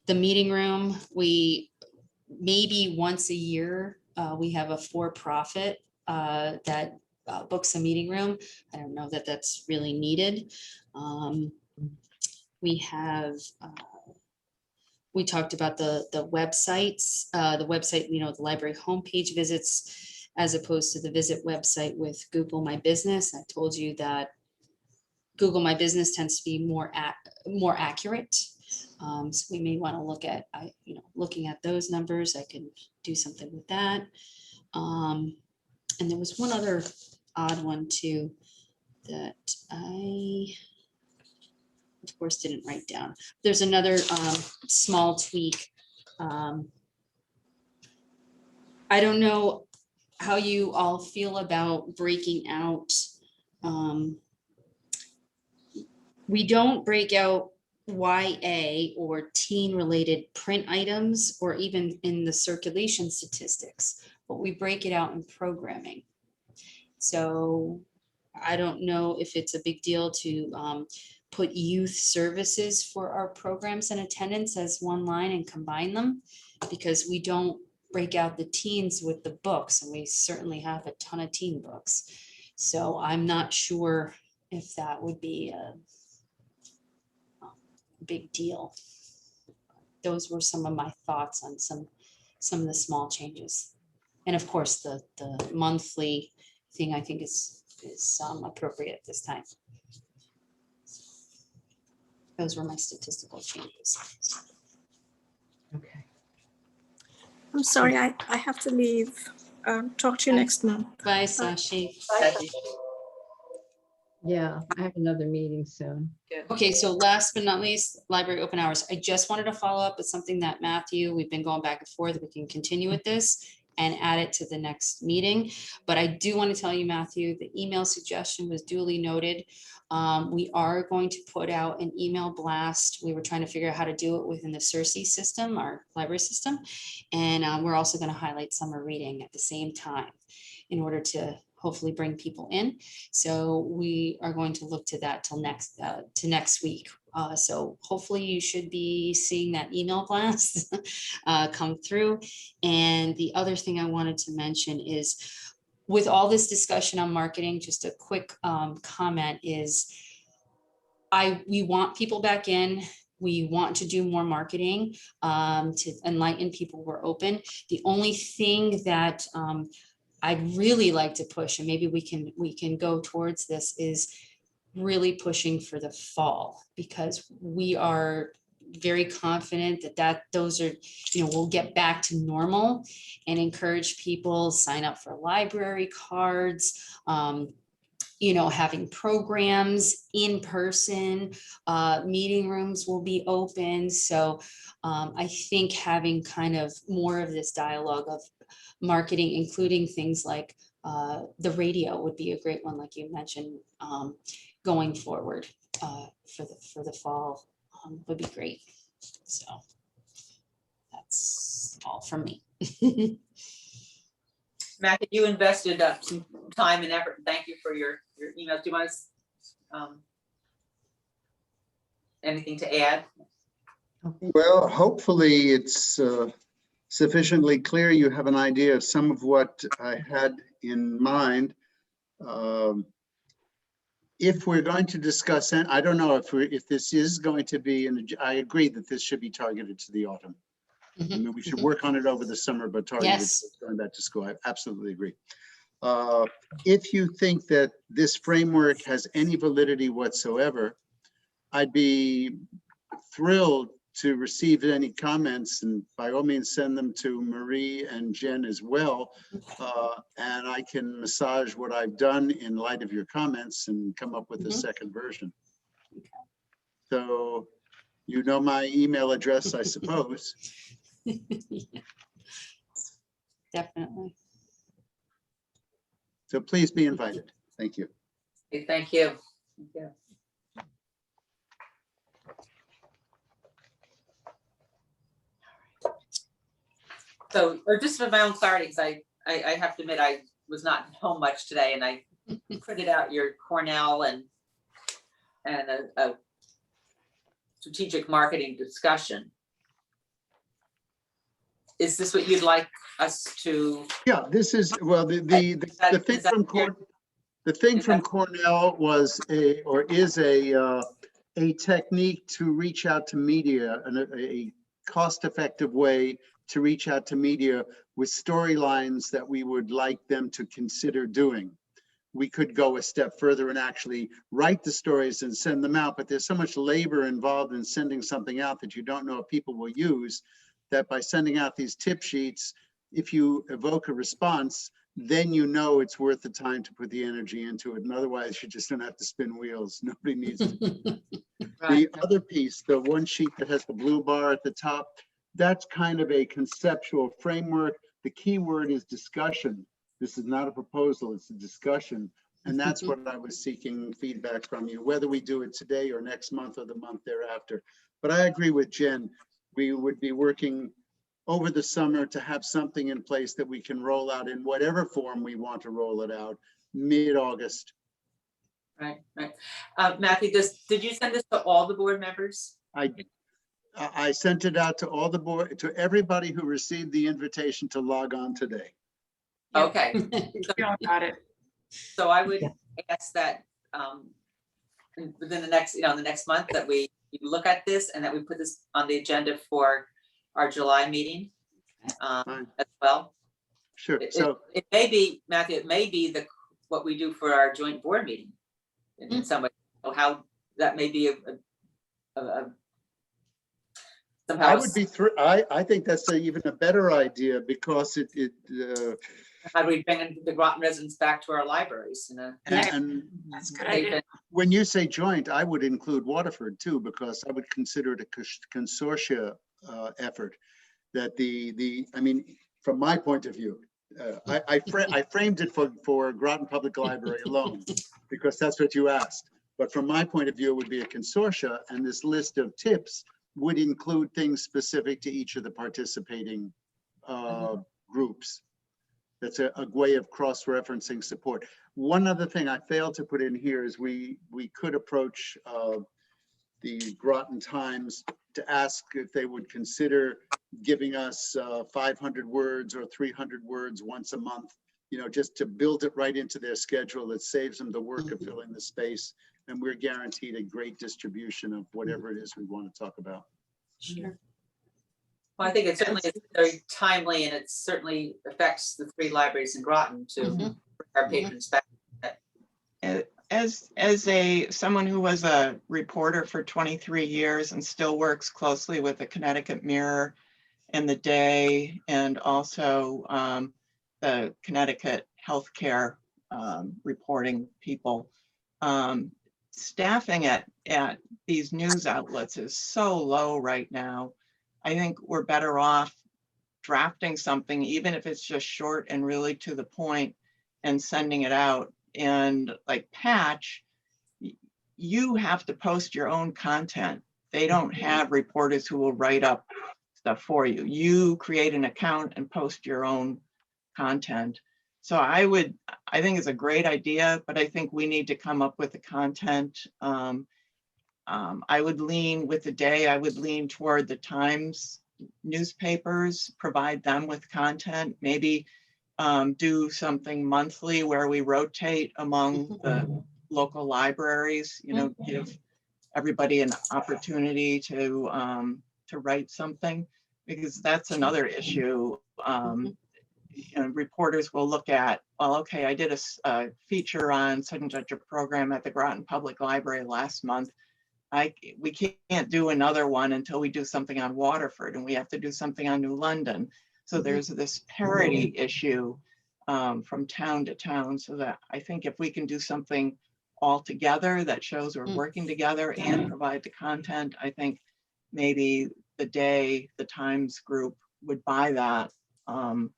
meeting room, we maybe once a year, we have a for-profit that books a meeting room. I don't know that that's really needed. We have, we talked about the websites, you know, the library homepage visits, as opposed to the visit website with Google My Business. I told you that Google My Business tends to be more accurate. So we may want to look at, you know, looking at those numbers. I can do something with that. And there was one other odd one too that I, of course, didn't write down. There's another small tweak. I don't know how you all feel about breaking out. We don't break out YA or teen related print items or even in the circulation statistics, but we break it out in programming. So I don't know if it's a big deal to put youth services for our programs and attendance as one line and combine them, because we don't break out the teens with the books, and we certainly have a ton of teen books. So I'm not sure if that would be a big deal. Those were some of my thoughts on some of the small changes. And of course, the monthly thing I think is appropriate at this time. Those were my statistical changes. Okay. I'm sorry, I have to leave. Talk to you next month. Bye, Sashi. Yeah, I have another meeting soon. Okay, so last but not least, library open hours. I just wanted to follow up with something that Matthew, we've been going back and forth. We can continue with this and add it to the next meeting. But I do want to tell you, Matthew, the email suggestion was duly noted. We are going to put out an email blast. We were trying to figure out how to do it within the CERC system, our library system. And we're also going to highlight summer reading at the same time in order to hopefully bring people in. So we are going to look to that till next week. So hopefully you should be seeing that email blast come through. And the other thing I wanted to mention is, with all this discussion on marketing, just a quick comment is, we want people back in. We want to do more marketing to enlighten people. We're open. The only thing that I'd really like to push, and maybe we can go towards this, is really pushing for the fall, because we are very confident that those are, you know, we'll get back to normal, and encourage people sign up for library cards, you know, having programs in person, meeting rooms will be open. So I think having kind of more of this dialogue of marketing, including things like the radio would be a great one, like you mentioned, going forward for the fall would be great. So that's all from me. Matthew, you invested some time and effort. Thank you for your emails. Do you want to, anything to add? Well, hopefully it's sufficiently clear. You have an idea of some of what I had in mind. If we're going to discuss, and I don't know if this is going to be, I agree that this should be targeted to the autumn. I mean, we should work on it over the summer, but targeted Yes. to going back to school. I absolutely agree. If you think that this framework has any validity whatsoever, I'd be thrilled to receive any comments, and by all means, send them to Marie and Jen as well. And I can massage what I've done in light of your comments and come up with a second version. So you know my email address, I suppose. Yeah. Definitely. So please be invited. Thank you. Okay, thank you. Thank you. So, or just for my own clarity, because I have to admit, I was not home much today, and I printed out your Cornell and a strategic marketing discussion. Is this what you'd like us to? Yeah, this is, well, the thing from Cornell was is a technique to reach out to media, and a cost-effective way to reach out to media with storylines that we would like them to consider doing. We could go a step further and actually write the stories and send them out, but there's so much labor involved in sending something out that you don't know if people will use, that by sending out these tip sheets, if you evoke a response, then you know it's worth the time to put the energy into it. And otherwise, you just don't have to spin wheels. Nobody needs to. The other piece, the one sheet that has the blue bar at the top, that's kind of a conceptual framework. The key word is discussion. This is not a proposal, it's a discussion. And that's what I was seeking feedback from you, whether we do it today or next month or the month thereafter. But I agree with Jen. We would be working over the summer to have something in place that we can roll out in whatever form we want to roll it out, mid-August. Right. Matthew, did you send this to all the board members? I sent it out to all the board, to everybody who received the invitation to log on today. Okay. We all got it. So I would ask that within the next, the next month, that we look at this and that we put this on the agenda for our July meeting as well. Sure. So it may be, Matthew, it may be what we do for our joint board meeting in some way. So how that may be somehow. I would be I think that's even a better idea, because how do we bring the Groton residents back to our libraries? And That's a good idea. when you say joint, I would include Waterford too, because I would consider it a consortia effort. That I mean, from my point of view, I framed it for Groton Public Library alone, because that's what you asked. But from my point of view, it would be a consortia, and this list of tips would include things specific to each of the participating groups. That's a way of cross-referencing support. One other thing I failed to put in here is we could approach the Groton Times to ask if they would consider giving us 500 words or 300 words once a month, just to build it right into their schedule. It saves them the work of filling the space, and we're guaranteed a great distribution of whatever it is we want to talk about. Sure. Well, I think it certainly is very timely, and it certainly affects the 3 libraries in Groton to bring our patrons back. As someone who was a reporter for 23 years and still works closely with the Connecticut Mirror and the Day, and also the Connecticut healthcare reporting people, staffing at these news outlets is so low right now. I think we're better off drafting something, even if it's just short and really to the point, and sending it out. And like Patch, you have to post your own content. They don't have reporters who will write up stuff for you. You create an account and post your own content. So I think it's a great idea, but I think we need to come up with the content. I would lean with the Day, I would lean toward the Times newspapers, provide them with content, maybe do something monthly where we rotate among the local libraries, give everybody an opportunity to write something, because that's another issue. Reporters will look at, well, okay, I did a feature on such and such a program at the Groton Public Library last month. we can't do another one until we do something on Waterford, and we have to do something on New London. So there's this parity issue from town to town, so that I think if we can do something all together that shows we're working together and provide the content, I think maybe the Times group would buy that. I'm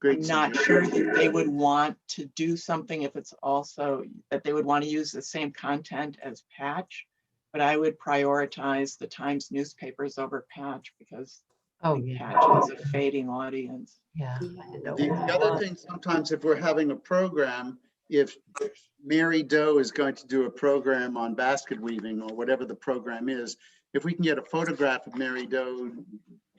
not sure that they would want to do something if it's also that they would want to use the same content as Patch, but I would prioritize the Times newspapers over Patch because Patch has a fading audience. Yeah. The other thing, sometimes if we're having a program, if Mary Doe is going to do a program on basket weaving or whatever the program is, if we can get a photograph of Mary Doe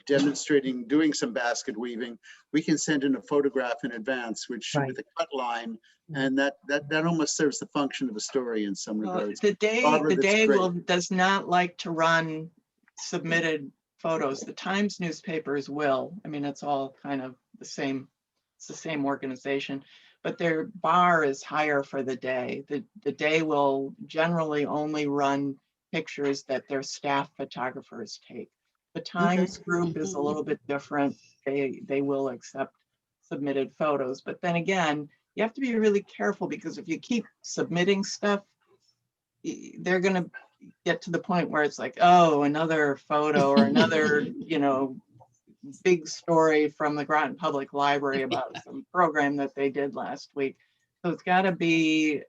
demonstrating doing some basket weaving, we can send in a photograph in advance, which with a cut line, and that almost serves the function of a story in some regards. The day does not like to run submitted photos. The Times newspapers will. I mean, it's all kind of the same. It's the same organization, but their bar is higher for the day. The day will generally only run pictures that their staff photographers take. The Times group is a little bit different. They will accept submitted photos, but then again, you have to be really careful because if you keep submitting stuff, they're going to get to the point where it's like, oh, another photo or another, big story from the Groton Public Library about some program that they did last week. So it's got to be,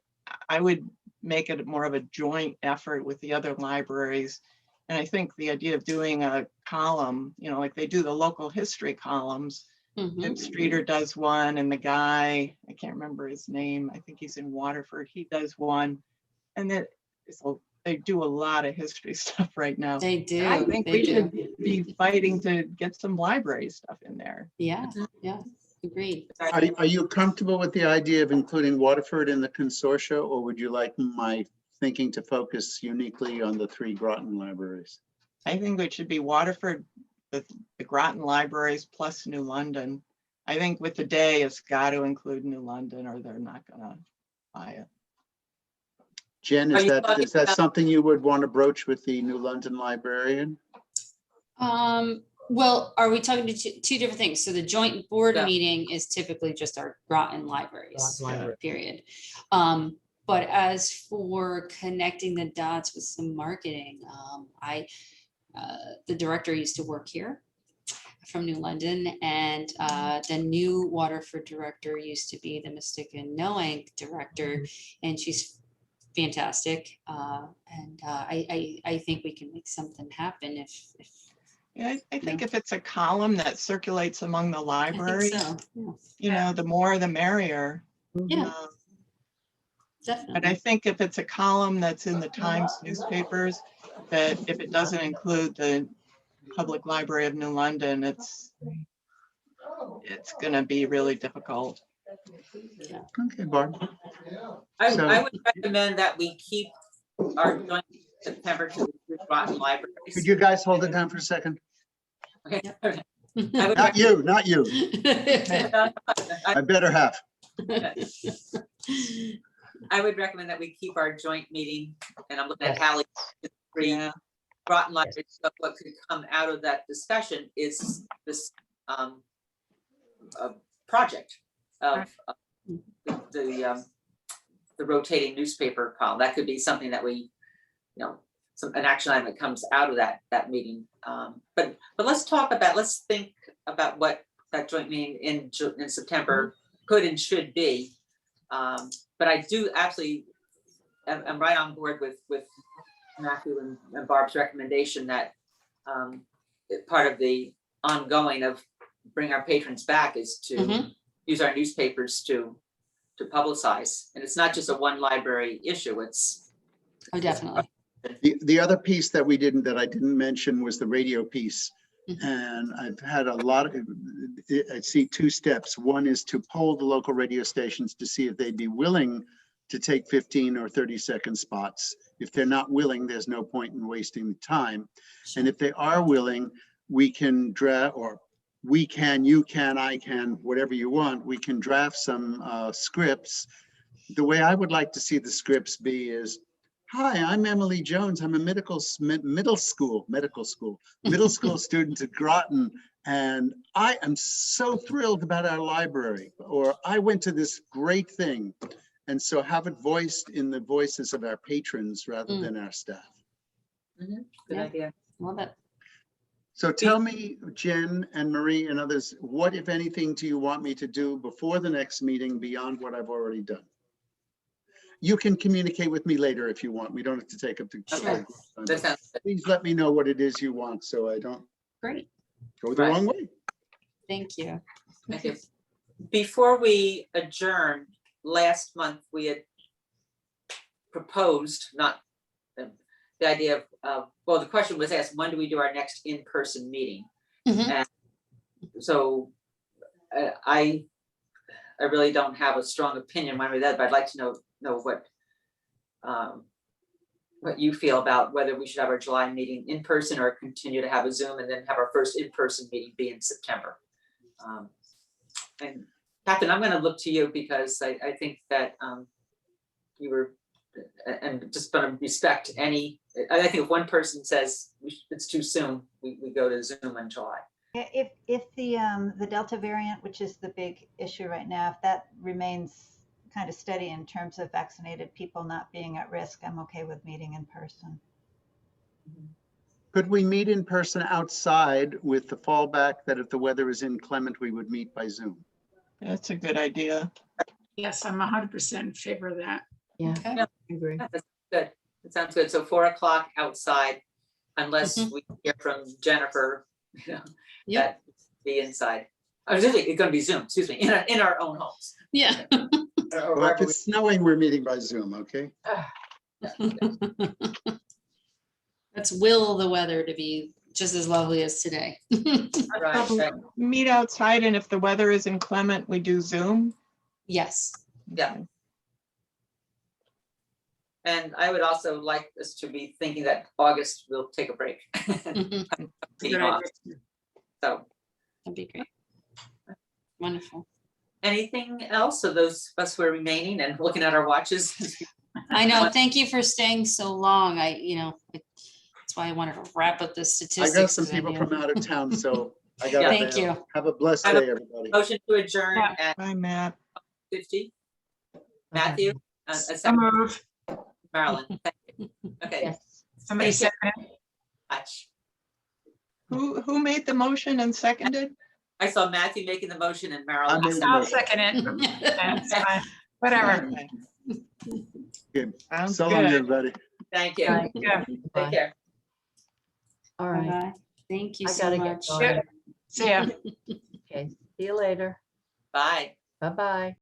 I would make it more of a joint effort with the other libraries. And I think the idea of doing a column, like they do the local history columns, and Streeter does one, and the guy, I can't remember his name, I think he's in Waterford, he does one. And then they do a lot of history stuff right now. They do. I think we should be fighting to get some library stuff in there. Yeah, agreed. Are you comfortable with the idea of including Waterford in the consortia, or would you like my thinking to focus uniquely on the 3 Groton libraries? I think it should be Waterford, the Groton libraries plus New London. I think with the day, it's got to include New London or they're not gonna buy it. Jen, is that something you would want to broach with the New London librarian? Well, are we talking to two different things? So the joint board meeting is typically just our Groton libraries, period. But as for connecting the dots with some marketing, the director used to work here from New London, and the new Waterford director used to be the Mystic and Knowing director, and she's fantastic. And I think we can make something happen if Yeah, I think if it's a column that circulates among the libraries, the more the merrier. Yeah. Definitely. But I think if it's a column that's in the Times newspapers, that if it doesn't include the Public Library of New London, it's going to be really difficult. Okay, Barb. I would recommend that we keep our joint September to the Groton libraries. Could you guys hold it down for a second? Okay. Not you. I better have. I would recommend that we keep our joint meeting, and I'm looking at Hallie. Groton libraries, but what could come out of that discussion is this project of the rotating newspaper column. That could be something that we, an action item that comes out of that meeting. But let's think about what that joint meeting in September could and should be. But I do absolutely, I'm right on board with Matthew and Barb's recommendation that part of the ongoing of bring our patrons back is to use our newspapers to publicize. And it's not just a one library issue, it's. Oh, definitely. The other piece that I didn't mention was the radio piece. And I've had I see 2 steps. One is to poll the local radio stations to see if they'd be willing to take 15 or 30-second spots. If they're not willing, there's no point in wasting the time. And if they are willing, we can draft, or you can, I can, whatever you want, we can draft some scripts. The way I would like to see the scripts be is, Hi, I'm Emily Jones. I'm a middle school student at Groton. And I am so thrilled about our library, or I went to this great thing. And so have it voiced in the voices of our patrons rather than our staff. Good Yeah. idea. Love it. So tell me, Jen and Marie and others, what, if anything, do you want me to do before the next meeting beyond what I've already done? You can communicate with me later if you want. We don't have to take up the Okay. time. That sounds good. Please let me know what it is you want so I don't Great. go the Right. wrong way. Thank you. Thank you. Before we adjourn, last month we had proposed, not the idea of, well, the question was asked, when do we do our next in-person meeting? Mhm. And so I really don't have a strong opinion one way or the other, but I'd like to know what you feel about whether we should have our July meeting in person or continue to have a Zoom and then have our first in-person meeting be in September. And Catherine, I'm going to look to you because I think that you were, and just going to respect any, I think if one person says it's too soon, we go to Zoom in July. If the Delta variant, which is the big issue right now, if that remains kind of steady in terms of vaccinated people not being at risk, I'm okay with meeting in person. Could we meet in person outside with the fallback that if the weather is inclement, we would meet by Zoom? That's a good idea. Yes, I'm 100% in favor of that. Yeah, Okay. I agree. Yeah, that's good. That sounds good. So 4 o'clock outside, unless Mhm. we hear from Jennifer, Yep. that be inside. Oh, it's going to be Zoom, excuse me, in our own homes. Yeah. Or Well, if wherever we- it's snowing, we're meeting by Zoom, okay? Let's will the weather to be just as lovely as today. Right, right. Meet outside, and if the weather is inclement, we do Zoom. Yes. Yeah. And I would also like us to be thinking that August we'll take a break. Mhm. Being Good off. idea. So That'd be great. Wonderful. anything else of those of us who are remaining and looking at our watches? I know. Thank you for staying so long. That's why I wanted to wrap up the I statistics. got some 'cause I people knew- from out of town, so I got Thank to you. have a blessed Have a- day, everybody. Motion to adjourn Yeah. at Bye, Matt. 50. Matthew, a So second, move. Marilyn. Thank you. Okay, Yes. Somebody Thank second it. much. Who made the motion and seconded? I saw Matthew making the motion and I Marilyn. made the I'll motion. second it. That's fine. Whatever. Okay. Sounds So long, good. everybody. Thank you. Bye. Yeah. Bye. Take care. All right. Bye-bye. Thank you I so gotta get much. going. See ya. Okay, see you later. Bye. Bye-bye.